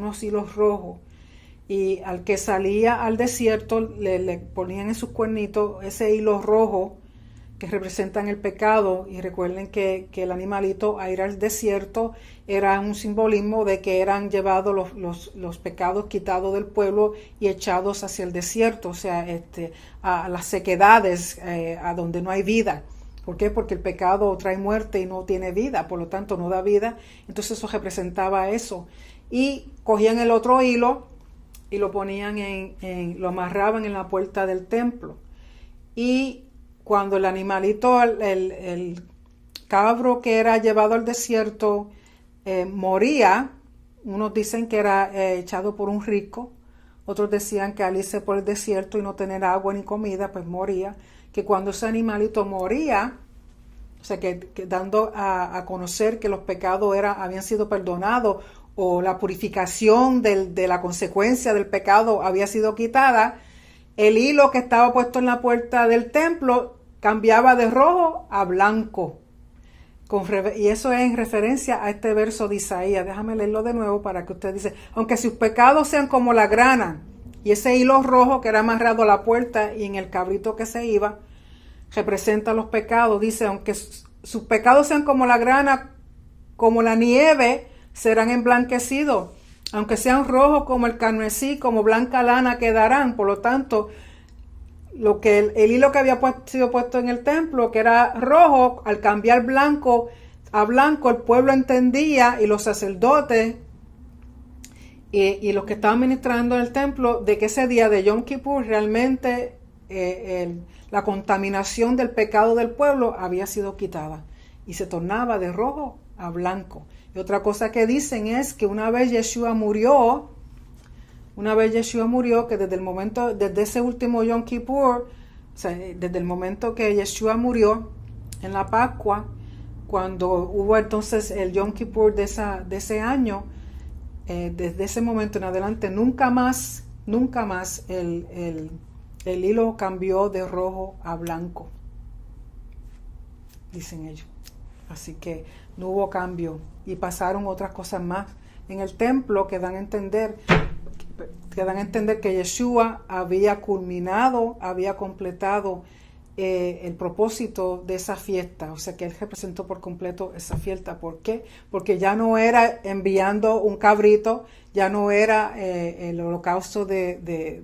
y al que salía al desierto le ponían en sus cuernitos ese hilo rojo que representan el pecado. Y recuerden que el animalito a ir al desierto era un simbolismo de que eran llevados los pecados quitados del pueblo y echados hacia el desierto, o sea, a las sequedades, a donde no hay vida. ¿Por qué? Porque el pecado trae muerte y no tiene vida, por lo tanto no da vida. Entonces eso representaba eso. Y cogían el otro hilo y lo ponían lo amarraban en la puerta del templo. Y cuando el animalito, el cabro que era llevado al desierto, moría, unos dicen que era echado por un rico, otros decían que al irse por el desierto y no tener agua ni comida, pues moría, que cuando ese animalito moría, o sea, que dando a conocer que los pecados habían sido perdonados o la purificación de la consecuencia del pecado había sido quitada, el hilo que estaba puesto en la puerta del templo cambiaba de rojo a blanco. Y eso es en referencia a este verso de Isaías. Déjame leerlo de nuevo para que usted dice, aunque sus pecados sean como la grana, y ese hilo rojo que era amarrado a la puerta y en el cabrito que se iba, representa los pecados. Dice, aunque sus pecados sean como la grana, como la nieve, serán emblanquecidos. Aunque sean rojos como el carmesí, como blanca lana quedarán. Por lo tanto, lo que el hilo que había sido puesto en el templo, que era rojo, al cambiar blanco a blanco, el pueblo entendía, y los sacerdotes y los que estaban ministrando en el templo, de que ese día de Yom Kippur realmente la contaminación del pecado del pueblo había sido quitada y se tornaba de rojo a blanco. Y otra cosa que dicen es que una vez Yeshua murió, que desde ese último Yom Kippur, o sea, desde el momento que Yeshua murió en la Pascua, cuando hubo entonces el Yom Kippur de ese año, desde ese momento en adelante, nunca más el hilo cambió de rojo a blanco, dicen ellos. Así que no hubo cambio y pasaron otras cosas más en el templo que dan a entender que Yeshua había culminado, había completado el propósito de esa fiesta, o sea que él representó por completo esa fiesta. ¿Por qué? Porque ya no era enviando un cabrito, ya no era el holocausto de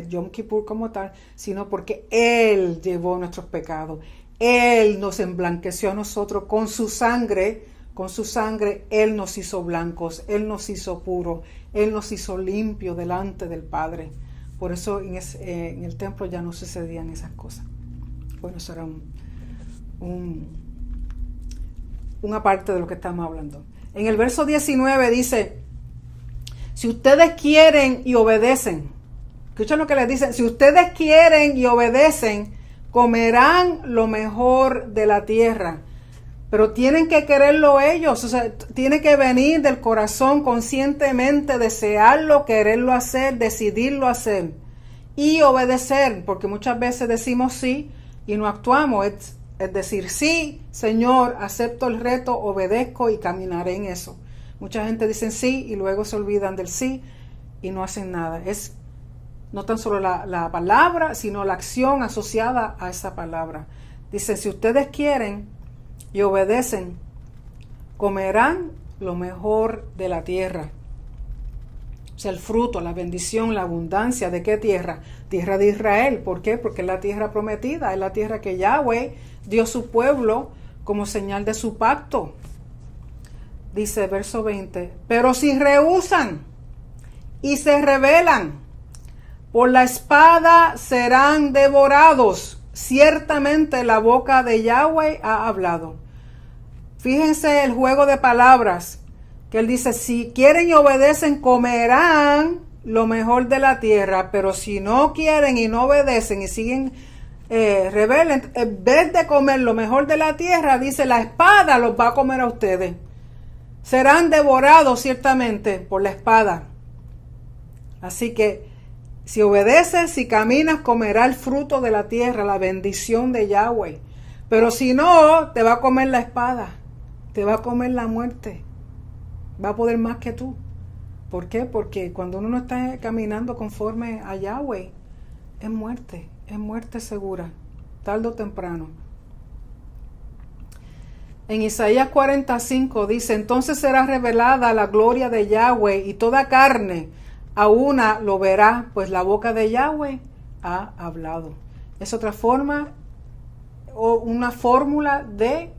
Yom Kippur como tal, sino porque él llevó nuestros pecados, él nos emblanqueció a nosotros con su sangre, él nos hizo blancos, él nos hizo puros, él nos hizo limpios delante del Padre. Por eso en el templo ya no sucedían esas cosas. Bueno, eso era una parte de lo que estamos hablando. En el verso 19 dice, si ustedes quieren y obedecen, escuchen lo que les dicen, si ustedes quieren y obedecen, comerán lo mejor de la tierra. Pero tienen que quererlo ellos, o sea, tiene que venir del corazón conscientemente, desearlo, quererlo hacer, decidirlo hacer y obedecer, porque muchas veces decimos sí y no actuamos. Es decir, sí, Señor, acepto el reto, obedezco y caminaré en eso. Mucha gente dice sí y luego se olvidan del sí y no hacen nada. Es no tan solo la palabra, sino la acción asociada a esa palabra. Dice, si ustedes quieren y obedecen, comerán lo mejor de la tierra. O sea, el fruto, la bendición, la abundancia. ¿De qué tierra? Tierra de Israel. ¿Por qué? Porque es la tierra prometida, es la tierra que Yahweh dio a su pueblo como señal de su pacto. Dice verso 20, pero si rehúsan y se rebelan, por la espada serán devorados. Ciertamente la boca de Yahweh ha hablado. Fíjense el juego de palabras, que él dice, si quieren y obedecen, comerán lo mejor de la tierra, pero si no quieren y no obedecen y siguen rebelen, en vez de comer lo mejor de la tierra, dice, la espada los va a comer a ustedes. Serán devorados ciertamente por la espada. Así que si obedeces, si caminas, comerá el fruto de la tierra, la bendición de Yahweh. Pero si no, te va a comer la espada, te va a comer la muerte. Va a poder más que tú. ¿Por qué? Porque cuando uno no está caminando conforme a Yahweh, es muerte segura, tarde o temprano. En Isaías 45 dice, entonces será revelada la gloria de Yahweh y toda carne a una lo verá, pues la boca de Yahweh ha hablado. Es otra forma o una fórmula de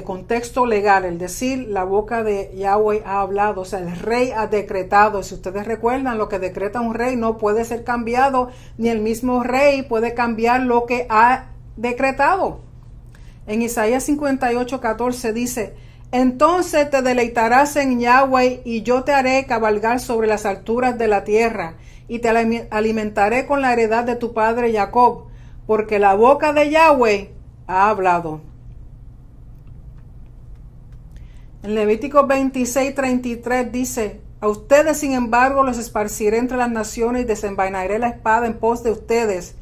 contexto legal, el decir la boca de Yahweh ha hablado, o sea, el rey ha decretado. Si ustedes recuerdan, lo que decreta un rey no puede ser cambiado, ni el mismo rey puede cambiar lo que ha decretado. En Isaías 58:14 dice, entonces te deleitarás en Yahweh y yo te haré cabalgar sobre las alturas de la tierra y te alimentaré con la heredad de tu padre Jacob, porque la boca de Yahweh ha hablado. En Levítico 26:33 dice, a ustedes sin embargo los esparciré entre las naciones y desenvainaré la espada en pos de ustedes,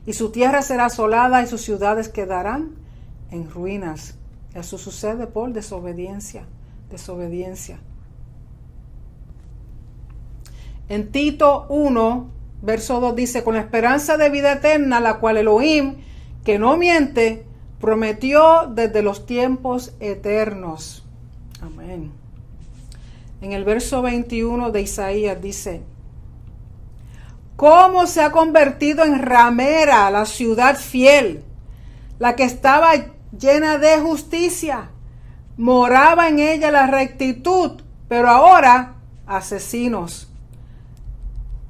y su tierra será asolada y sus ciudades quedarán en ruinas. Eso sucede por desobediencia. En Tito 1, verso 2 dice, con la esperanza de vida eterna, la cual Elohim, que no miente, prometió desde los tiempos eternos. Amén. En el verso 21 de Isaías dice, ¿cómo se ha convertido en ramera la ciudad fiel, la que estaba llena de justicia? Moraba en ella la rectitud, pero ahora asesinos.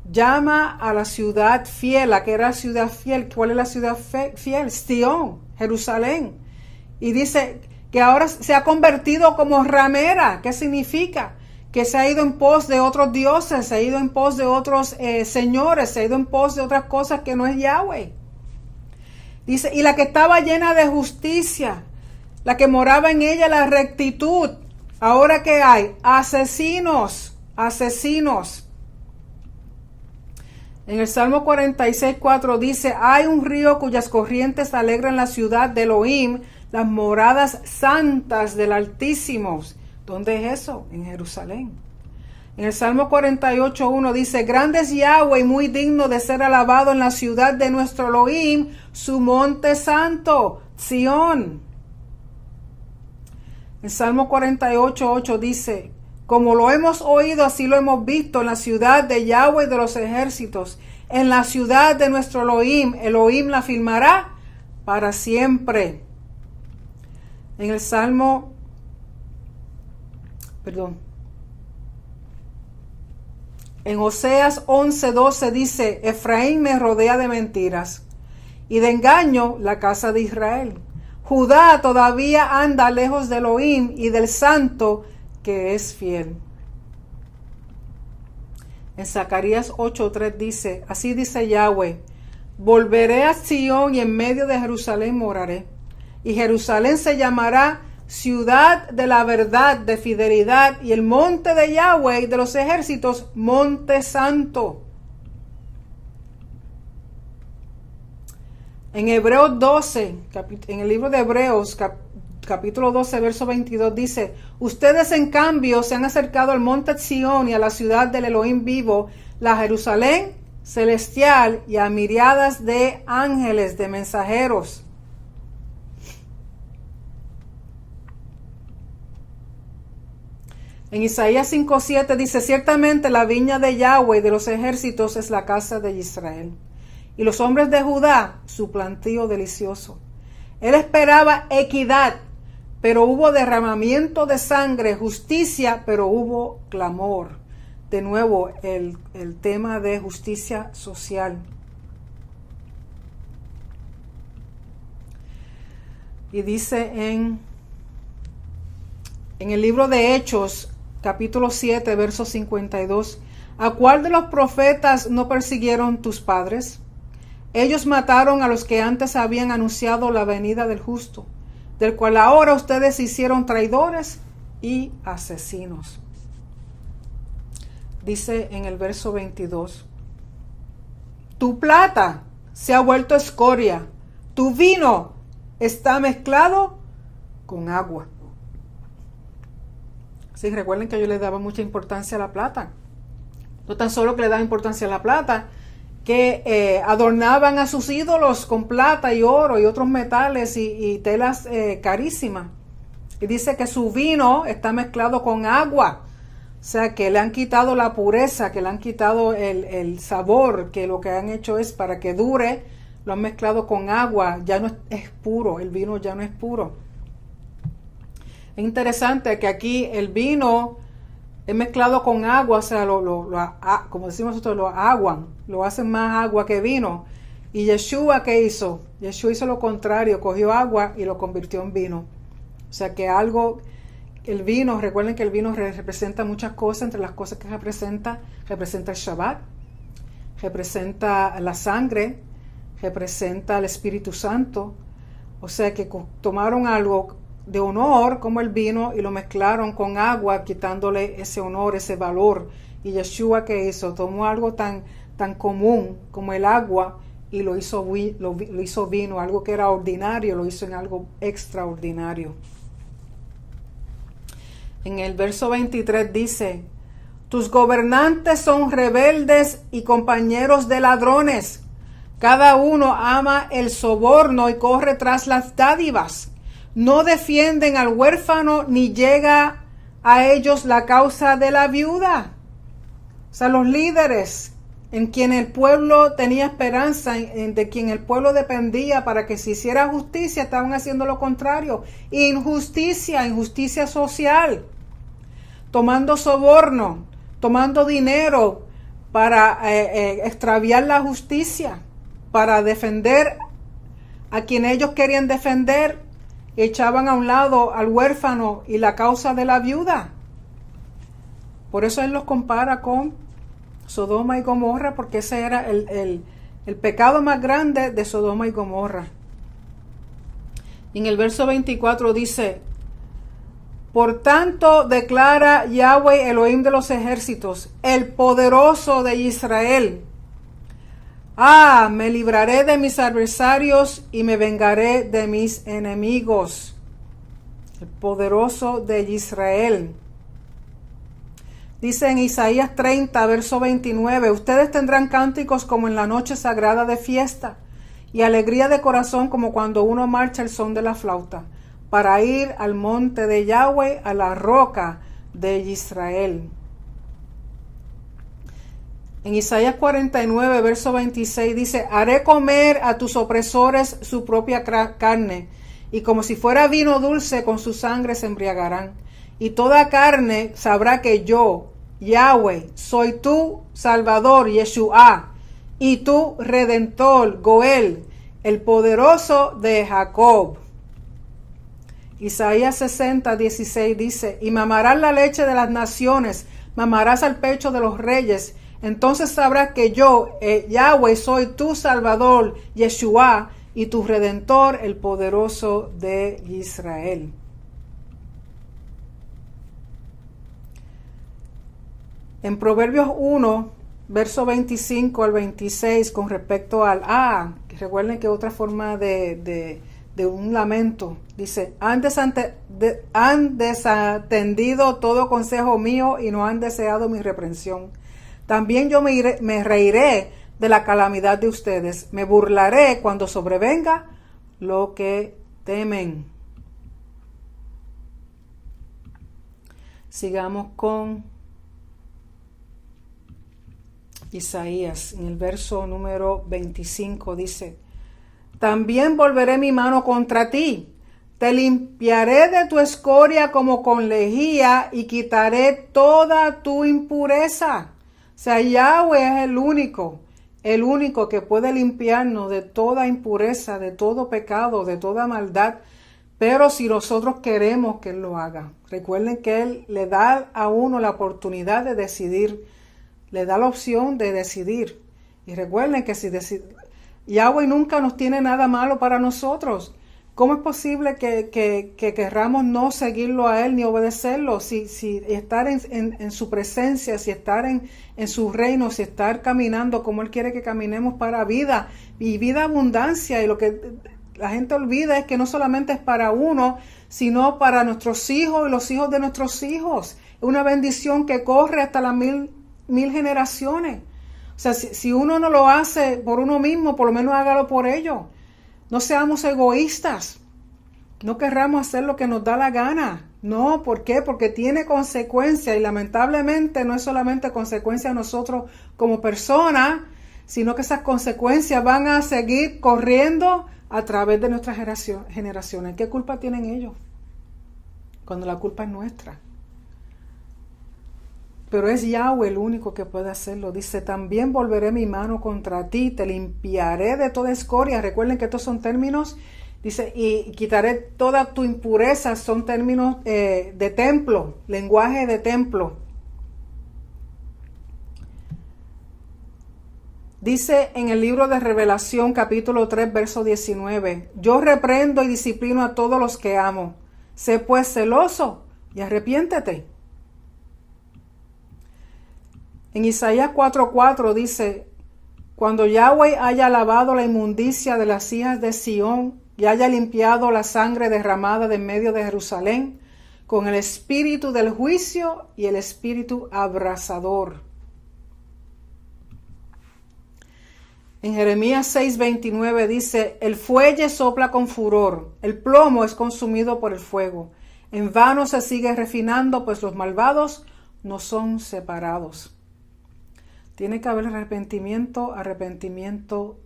Llama a la ciudad fiel, la que era ciudad fiel. ¿Cuál es la ciudad fiel? Sión, Jerusalén. Y dice que ahora se ha convertido como ramera. ¿Qué significa? Que se ha ido en pos de otros dioses, se ha ido en pos de otros señores, se ha ido en pos de otras cosas que no es Yahweh. Dice, y la que estaba llena de justicia, la que moraba en ella la rectitud. ¿Ahora qué hay? Asesinos. En el Salmo 46:4 dice, hay un río cuyas corrientes alegran la ciudad de Elohim, las moradas santas del Altísimo. ¿Dónde es eso? En Jerusalén. En el Salmo 48:1 dice, grande es Yahweh y muy digno de ser alabado en la ciudad de nuestro Elohim, su monte santo, Sión. El Salmo 48:8 dice, como lo hemos oído, así lo hemos visto en la ciudad de Yahweh de los ejércitos, en la ciudad de nuestro Elohim, Elohim la firmará para siempre. En el Salmo, en Oseas 11:12 dice, Efraín me rodea de mentiras y de engaño la casa de Israel. Judá todavía anda lejos de Elohim y del santo que es fiel. En Zacarías 8:3 dice, así dice Yahweh, volveré a Sión y en medio de Jerusalén moraré. Y Jerusalén se llamará ciudad de la verdad, de fidelidad, y el monte de Yahweh de los ejércitos, monte santo. En Hebreos 12, en el libro de Hebreos, capítulo 12, verso 22 dice: ustedes en cambio se han acercado al monte Sión y a la ciudad del Elohim vivo, la Jerusalén celestial, y a miriadas de ángeles, de mensajeros. En Isaías 5:7 dice: ciertamente la viña de Yahweh de los ejércitos es la casa de Israel, y los hombres de Judá su plantío delicioso. Él esperaba equidad, pero hubo derramamiento de sangre, justicia, pero hubo clamor. De nuevo, el tema de justicia social. Y dice en el libro de Hechos, capítulo 7, verso 52, ¿a cuál de los profetas no persiguieron tus padres? Ellos mataron a los que antes habían anunciado la venida del justo, del cual ahora ustedes se hicieron traidores y asesinos. Dice en el verso 22, tu plata se ha vuelto escoria, tu vino está mezclado con agua. Sí, recuerden que yo le daba mucha importancia a la plata. No tan solo que le daba importancia a la plata, que adornaban a sus ídolos con plata y oro y otros metales y telas carísimas. Y dice que su vino está mezclado con agua. O sea, que le han quitado la pureza, que le han quitado el sabor, que lo que han hecho es para que dure, lo han mezclado con agua, ya no es puro, el vino ya no es puro. Es interesante que aquí el vino es mezclado con agua, o sea, como decimos nosotros, lo aguan, lo hacen más agua que vino. Y Yeshua, ¿qué hizo? Yeshua hizo lo contrario, cogió agua y lo convirtió en vino. O sea, que el vino, recuerden que el vino representa muchas cosas, entre las cosas que representa el Shabbat, representa la sangre, representa el Espíritu Santo. O sea que tomaron algo de honor como el vino y lo mezclaron con agua, quitándole ese honor, ese valor. Y Yeshua, ¿qué hizo? Tomó algo tan común como el agua y lo hizo vino, algo que era ordinario, lo hizo en algo extraordinario. En el verso 23 dice: tus gobernantes son rebeldes y compañeros de ladrones. Cada uno ama el soborno y corre tras las dádivas. No defienden al huérfano ni llega a ellos la causa de la viuda. O sea, los líderes en quien el pueblo tenía esperanza, de quien el pueblo dependía para que se hiciera justicia, estaban haciendo lo contrario. Injusticia social, tomando soborno, tomando dinero para extraviar la justicia, para defender a quien ellos querían defender. Echaban a un lado al huérfano y la causa de la viuda. Por eso él los compara con Sodoma y Gomorra, porque ese era el pecado más grande de Sodoma y Gomorra. Y en el verso 24 dice: por tanto declara Yahweh Elohim de los ejércitos, el poderoso de Israel: me libraré de mis adversarios y me vengaré de mis enemigos. El poderoso de Israel. Dice en Isaías 30, verso 29, ustedes tendrán cánticos como en la noche sagrada de fiesta, y alegría de corazón como cuando uno marcha el son de la flauta, para ir al monte de Yahweh, a la roca de Israel. En Isaías 49, verso 26 dice: haré comer a tus opresores su propia carne, y como si fuera vino dulce con su sangre se embriagarán. Y toda carne sabrá que yo, Yahweh, soy tu Salvador, Yeshua, y tu Redentor, Goel, el poderoso de Jacob. Isaías 60, 16 dice: y mamarás la leche de las naciones, mamarás al pecho de los reyes. Entonces sabrás que yo, Yahweh, soy tu Salvador, Yeshua, y tu Redentor, el poderoso de Israel. En Proverbios 1, verso 25 al 26, con respecto al recuerden que otra forma de de un lamento. Dice, han desatendido todo consejo mío y no han deseado mi reprensión. También yo me reiré de la calamidad de ustedes. Me burlaré cuando sobrevenga lo que temen. Sigamos con Isaías. En el verso número 25 dice, también volveré mi mano contra ti. Te limpiaré de tu escoria como con lejía y quitaré toda tu impureza. O sea, Yahweh es el único que puede limpiarnos de toda impureza, de todo pecado, de toda maldad. Pero si nosotros queremos que Él lo haga, recuerden que Él le da a uno la oportunidad de decidir, le da la opción de decidir. Y recuerden que Yahweh nunca nos tiene nada malo para nosotros. ¿Cómo es posible que querramos no seguirlo a Él ni obedecerlo? Si estar en su presencia, si estar en su reino, si estar caminando como Él quiere que caminemos para vida y vida abundancia. Y lo que la gente olvida es que no solamente es para uno, sino para nuestros hijos y los hijos de nuestros hijos. Es una bendición que corre hasta las mil generaciones. O sea, si uno no lo hace por uno mismo, por lo menos hágalo por ellos. No seamos egoístas. No querramos hacer lo que nos da la gana. No, ¿por qué? Porque tiene consecuencias y lamentablemente no es solamente consecuencia a nosotros como personas, sino que esas consecuencias van a seguir corriendo a través de nuestras generaciones. ¿Qué culpa tienen ellos? Cuando la culpa es nuestra. Pero es Yahweh el único que puede hacerlo. Dice, también volveré mi mano contra ti, te limpiaré de toda escoria. Recuerden que estos son términos, dice, y quitaré toda tu impureza, son términos de templo, lenguaje de templo. Dice en el libro de Revelación, capítulo 3, verso 19, yo reprendo y disciplino a todos los que amo. Sé pues celoso y arrepiéntete. En Isaías 4:4 dice, cuando Yahweh haya lavado la inmundicia de las hijas de Sión y haya limpiado la sangre derramada de en medio de Jerusalén, con el espíritu del juicio y el espíritu abrasador. En Jeremías 6:29 dice, el fuelle sopla con furor, el plomo es consumido por el fuego. En vano se sigue refinando, pues los malvados no son separados. Tiene que haber arrepentimiento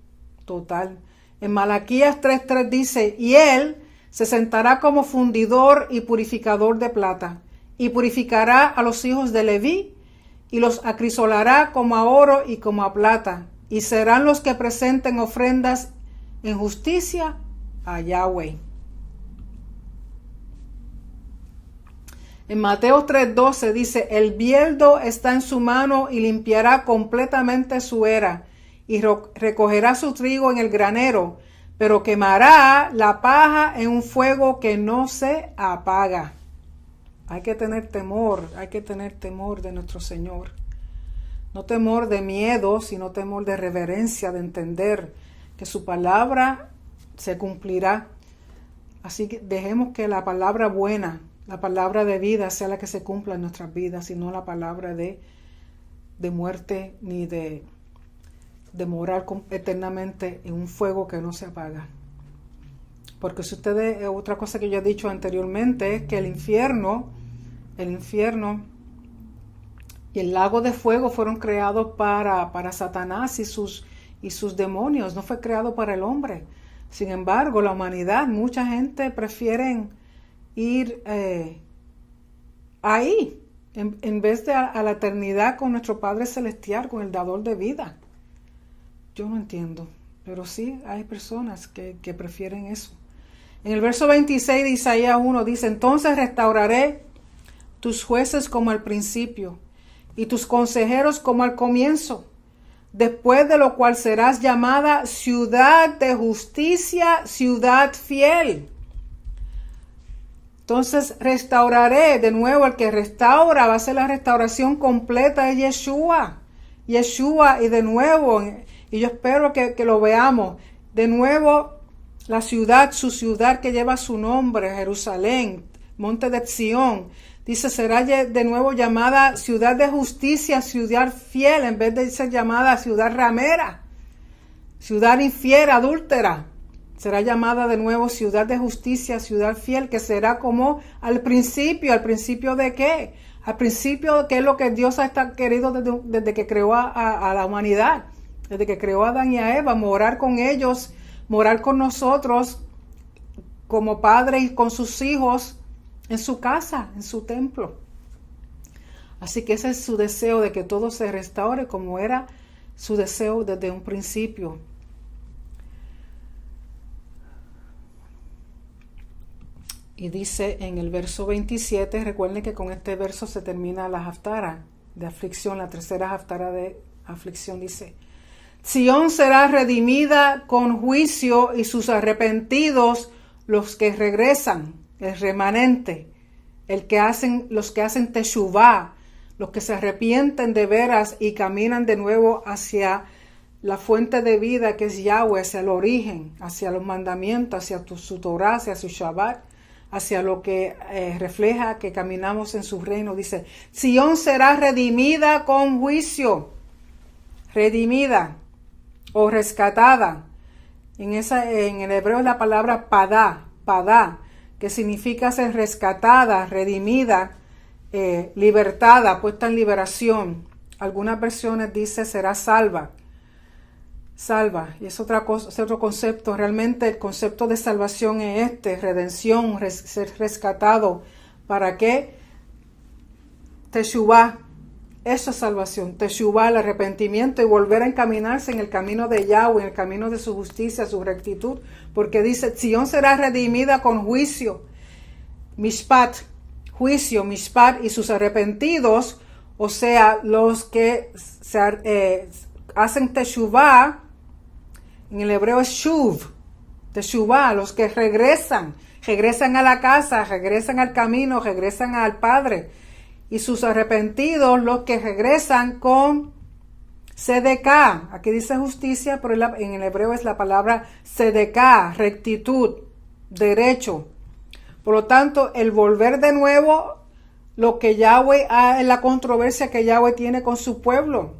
total. En Malaquías 3:3 dice, y él se sentará como fundidor y purificador de plata, y purificará a los hijos de Leví, y los acrisolará como a oro y como a plata, y serán los que presenten ofrendas en justicia a Yahweh. En Mateo 3:12 dice, el bieldo está en su mano y limpiará completamente su era y recogerá su trigo en el granero, pero quemará la paja en un fuego que no se apaga. Hay que tener temor de nuestro Señor. No temor de miedo, sino temor de reverencia, de entender que su palabra se cumplirá. Así que dejemos que la palabra buena, la palabra de vida sea la que se cumpla en nuestras vidas, y no la palabra de muerte ni de morar eternamente en un fuego que no se apaga. Porque si ustedes, otra cosa que yo he dicho anteriormente es que el infierno y el lago de fuego fueron creados para Satanás y sus demonios, no fue creado para el hombre. Sin embargo, la humanidad, mucha gente prefieren ir ahí, en vez de a la eternidad con nuestro Padre Celestial, con el dador de vida. Yo no entiendo, pero sí hay personas que prefieren eso. En el verso 26 de Isaías 1 dice, entonces restauraré tus jueces como al principio, y tus consejeros como al comienzo, después de lo cual serás llamada ciudad de justicia, ciudad fiel. Entonces restauraré, de nuevo, el que restaura va a ser la restauración completa de Yeshua, y de nuevo, y yo espero que lo veamos, de nuevo la ciudad, su ciudad que lleva su nombre, Jerusalén, monte de Sión. Dice, será de nuevo llamada ciudad de justicia, ciudad fiel, en vez de ser llamada ciudad ramera, ciudad infiel, adúltera. Será llamada de nuevo ciudad de justicia, ciudad fiel, que será como al principio ¿de qué? Al principio, que es lo que Dios ha querido desde que creó a la humanidad, desde que creó a Adán y a Eva, morar con ellos, morar con nosotros como padre y con sus hijos en su casa, en su templo. Así que ese es su deseo, de que todo se restaure como era su deseo desde un principio. Y dice en el verso 27, recuerden que con este verso se termina la haftara de aflicción, la tercera haftara de aflicción. Dice, Sión será redimida con juicio y sus arrepentidos los que regresan, el remanente, los que hacen teshuvá, los que se arrepienten de veras y caminan de nuevo hacia la fuente de vida que es Yahweh, hacia el origen, hacia los mandamientos, hacia su Torah, hacia su Shabbat, hacia lo que refleja que caminamos en su reino. Dice, Sión será redimida con juicio, redimida o rescatada. En el hebreo es la palabra padá, que significa ser rescatada, redimida, libertada, puesta en liberación. Algunas versiones dice será salva, y es otra cosa, es otro concepto. Realmente el concepto de salvación es redención, ser rescatado. ¿Para qué? Teshuvá, eso es salvación. Teshuvá, el arrepentimiento y volver a encaminarse en el camino de Yahweh, en el camino de su justicia, su rectitud, porque dice, Sión será redimida con juicio, mishpat, juicio, mishpat, y sus arrepentidos, o sea, los que hacen teshuvá. En el hebreo es shuv, teshuvá, los que regresan a la casa, regresan al camino, regresan al Padre. Y sus arrepentidos, los que regresan con sedeká. Aquí dice justicia, pero en el hebreo es la palabra sedeká, rectitud, derecho. Por lo tanto, el volver de nuevo, lo que Yahweh es la controversia que Yahweh tiene con su pueblo,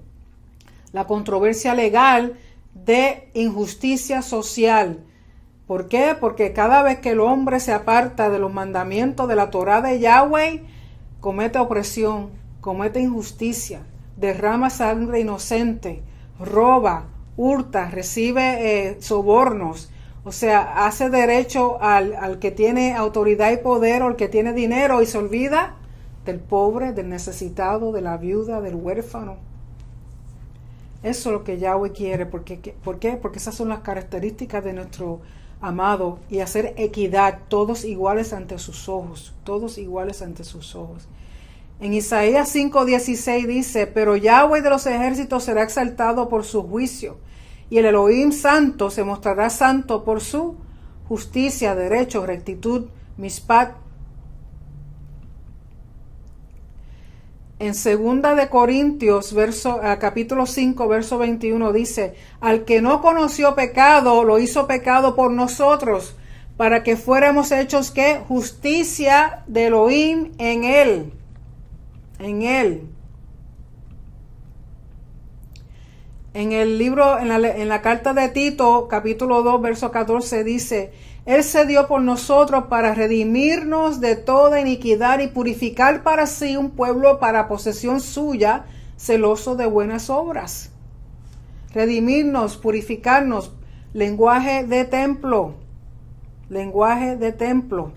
la controversia legal de injusticia social. ¿Por qué? Porque cada vez que el hombre se aparta de los mandamientos de la Torah de Yahweh, comete opresión, comete injusticia, derrama sangre inocente, roba, hurta, recibe sobornos, o sea, hace derecho al que tiene autoridad y poder o al que tiene dinero y se olvida del pobre, del necesitado, de la viuda, del huérfano. Eso es lo que Yahweh quiere. ¿Por qué? Porque esas son las características de nuestro amado, y hacer equidad, todos iguales ante sus ojos, todos iguales ante sus ojos. En Isaías 5:16 dice, pero Yahweh de los ejércitos será exaltado por su juicio, y el Elohim santo se mostrará santo por su justicia, derecho, rectitud, mishpat. En 2 de Corintios, capítulo 5, verso 21 dice, al que no conoció pecado, lo hizo pecado por nosotros, para que fuéramos hechos, ¿qué? Justicia de Elohim en él. En él. En el libro, en la carta de Tito, capítulo 2, verso 14, dice, Él se dio por nosotros para redimirnos de toda iniquidad y purificar para sí un pueblo para posesión suya, celoso de buenas obras. Redimirnos, purificarnos, lenguaje de templo, lenguaje de templo.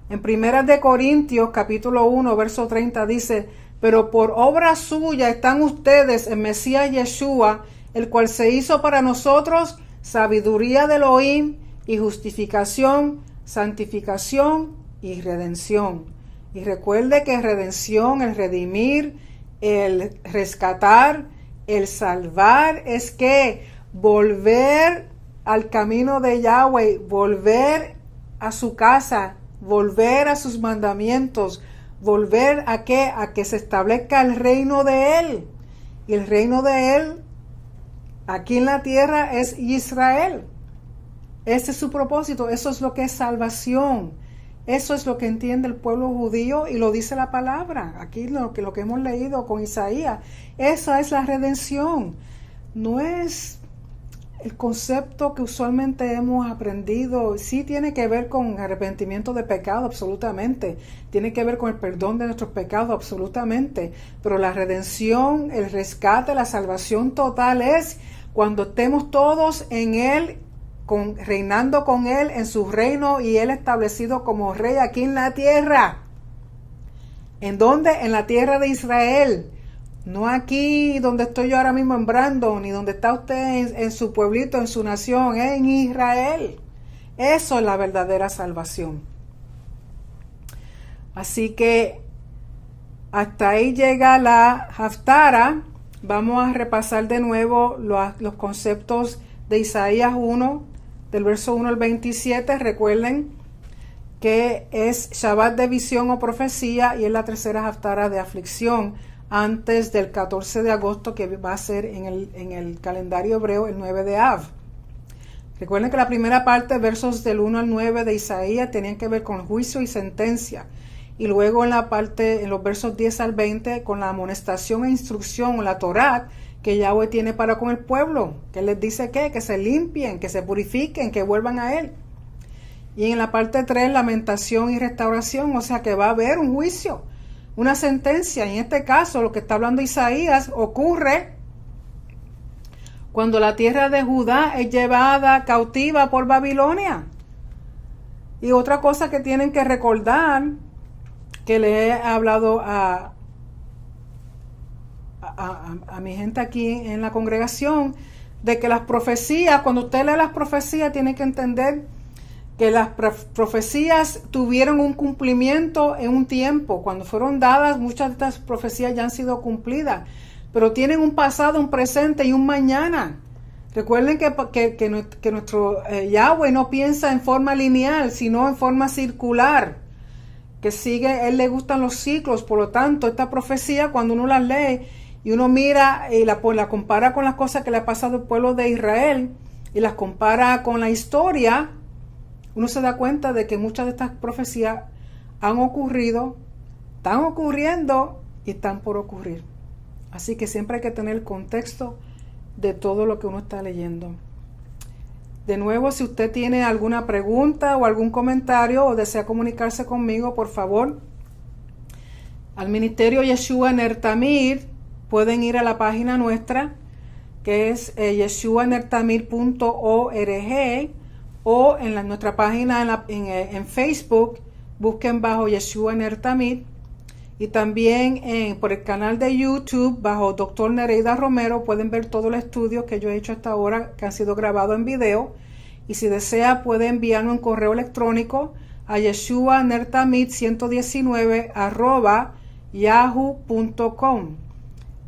En 1 de Corintios, capítulo 1, verso 30 dice, pero por obra suya están ustedes en Mesías Yeshua, el cual se hizo para nosotros sabiduría de Elohim y justificación, santificación y redención. Y recuerde que redención, el redimir, el rescatar, el salvar, es que volver al camino de Yahweh, volver a su casa, volver a sus mandamientos, volver a que se establezca el reino de Él. Y el reino de Él aquí en la tierra es Israel. Ese es su propósito, eso es lo que es salvación. Eso es lo que entiende el pueblo judío y lo dice la palabra. Aquí lo que hemos leído con Isaías. Esa es la redención. No es el concepto que usualmente hemos aprendido. Sí tiene que ver con arrepentimiento de pecado, absolutamente. Tiene que ver con el perdón de nuestros pecados, absolutamente. Pero la redención, el rescate, la salvación total es cuando estemos todos en Él, reinando con Él en su reino y Él establecido como rey aquí en la tierra. ¿En dónde? En la tierra de Israel. No aquí donde estoy yo ahora mismo en Brandon, ni donde está usted en su pueblito, en su nación, en Israel. Eso es la verdadera salvación. Así que hasta ahí llega la Haftara. Vamos a repasar de nuevo los conceptos de Isaías 1, del verso 1 al 27. Recuerden que es Shabbat de visión o profecía y es la tercera Haftara de aflicción antes del 14 de agosto, que va a ser en el calendario hebreo el 9 de Av. Recuerden que la primera parte, versos del 1 al 9 de Isaías, tenían que ver con juicio y sentencia. Y luego en los versos 10 al 20, con la amonestación e instrucción, o la Torá, que Yahweh tiene para con el pueblo, que les dice que se limpien, que se purifiquen, que vuelvan a Él. Y en la parte 3, lamentación y restauración, o sea que va a haber un juicio, una sentencia. En este caso, lo que está hablando Isaías ocurre cuando la tierra de Judá es llevada cautiva por Babilonia. Y otra cosa que tienen que recordar, que le he hablado a mi gente aquí en la congregación, de que las profecías, cuando usted lee las profecías, tiene que entender que las profecías tuvieron un cumplimiento en un tiempo. Cuando fueron dadas, muchas de estas profecías ya han sido cumplidas, pero tienen un pasado, un presente y un mañana. Recuerden que nuestro Yahweh no piensa en forma lineal, sino en forma circular, que sigue, Él le gustan los ciclos. Por lo tanto, esta profecía, cuando uno las lee y uno mira y la compara con las cosas que le ha pasado al pueblo de Israel y las compara con la historia, uno se da cuenta de que muchas de estas profecías han ocurrido, están ocurriendo y están por ocurrir. Así que siempre hay que tener el contexto de todo lo que uno está leyendo. De nuevo, si usted tiene alguna pregunta o algún comentario o desea comunicarse conmigo, por favor, al Ministerio Yeshua Ner Tamid pueden ir a la página nuestra, que es yeshuanertamid.org, o en nuestra página en Facebook, busquen bajo Yeshua Ner Tamid, y también por el canal de YouTube bajo Dr. Nereida Romero pueden ver todo el estudio que yo he hecho hasta ahora, que han sido grabados en video. Y si desea puede enviarme un correo electrónico a yeshuanertamid119@yahoo.com.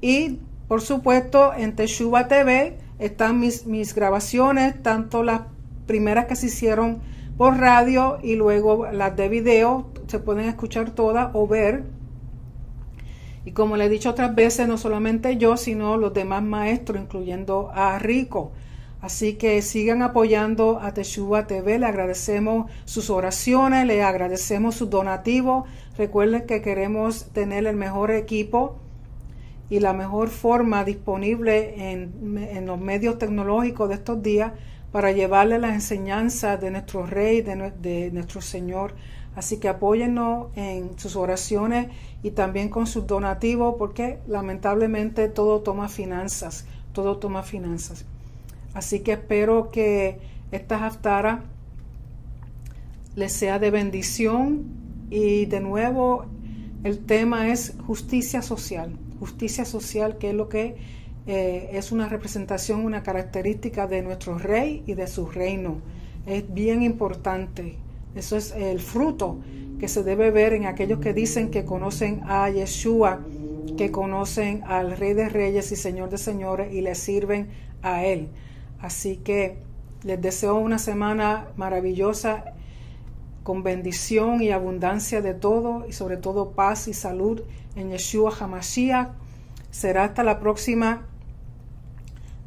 Y por supuesto en Teshuva TV están mis grabaciones, tanto las primeras que se hicieron por radio y luego las de video, se pueden escuchar todas o ver. Y como le he dicho otras veces, no solamente yo, sino los demás maestros, incluyendo a Rico. Así que sigan apoyando a Teshuva TV. Le agradecemos sus oraciones, le agradecemos sus donativos. Recuerden que queremos tener el mejor equipo y la mejor forma disponible en los medios tecnológicos de estos días para llevarle las enseñanzas de nuestro Rey, de nuestro Señor. Así que apóyennos en sus oraciones y también con sus donativos, porque lamentablemente todo toma finanzas, Así que espero que esta Haftara les sea de bendición. Y de nuevo, el tema es justicia social, que es lo que es una representación, una característica de nuestro Rey y de su reino. Es bien importante. Eso es el fruto que se debe ver en aquellos que dicen que conocen a Yeshua, que conocen al Rey de Reyes y Señor de Señores y le sirven a Él. Así que les deseo una semana maravillosa, con bendición y abundancia de todo, y sobre todo paz y salud en Yeshua HaMashiach. Será hasta la próxima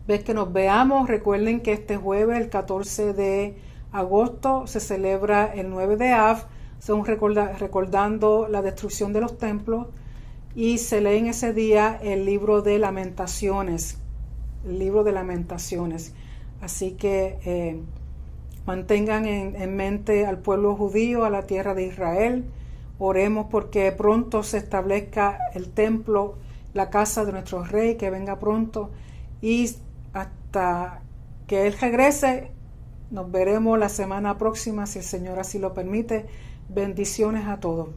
vez que nos veamos. Recuerden que este jueves, el 14 de agosto, se celebra el 9 de Av, son recordando la destrucción de los templos, y se lee en ese día el libro de Lamentaciones, Así que mantengan en mente al pueblo judío, a la tierra de Israel. Oremos porque pronto se establezca el templo, la casa de nuestro rey, que venga pronto, y hasta que él regrese, nos veremos la semana próxima, si el Señor así lo permite. Bendiciones a todos.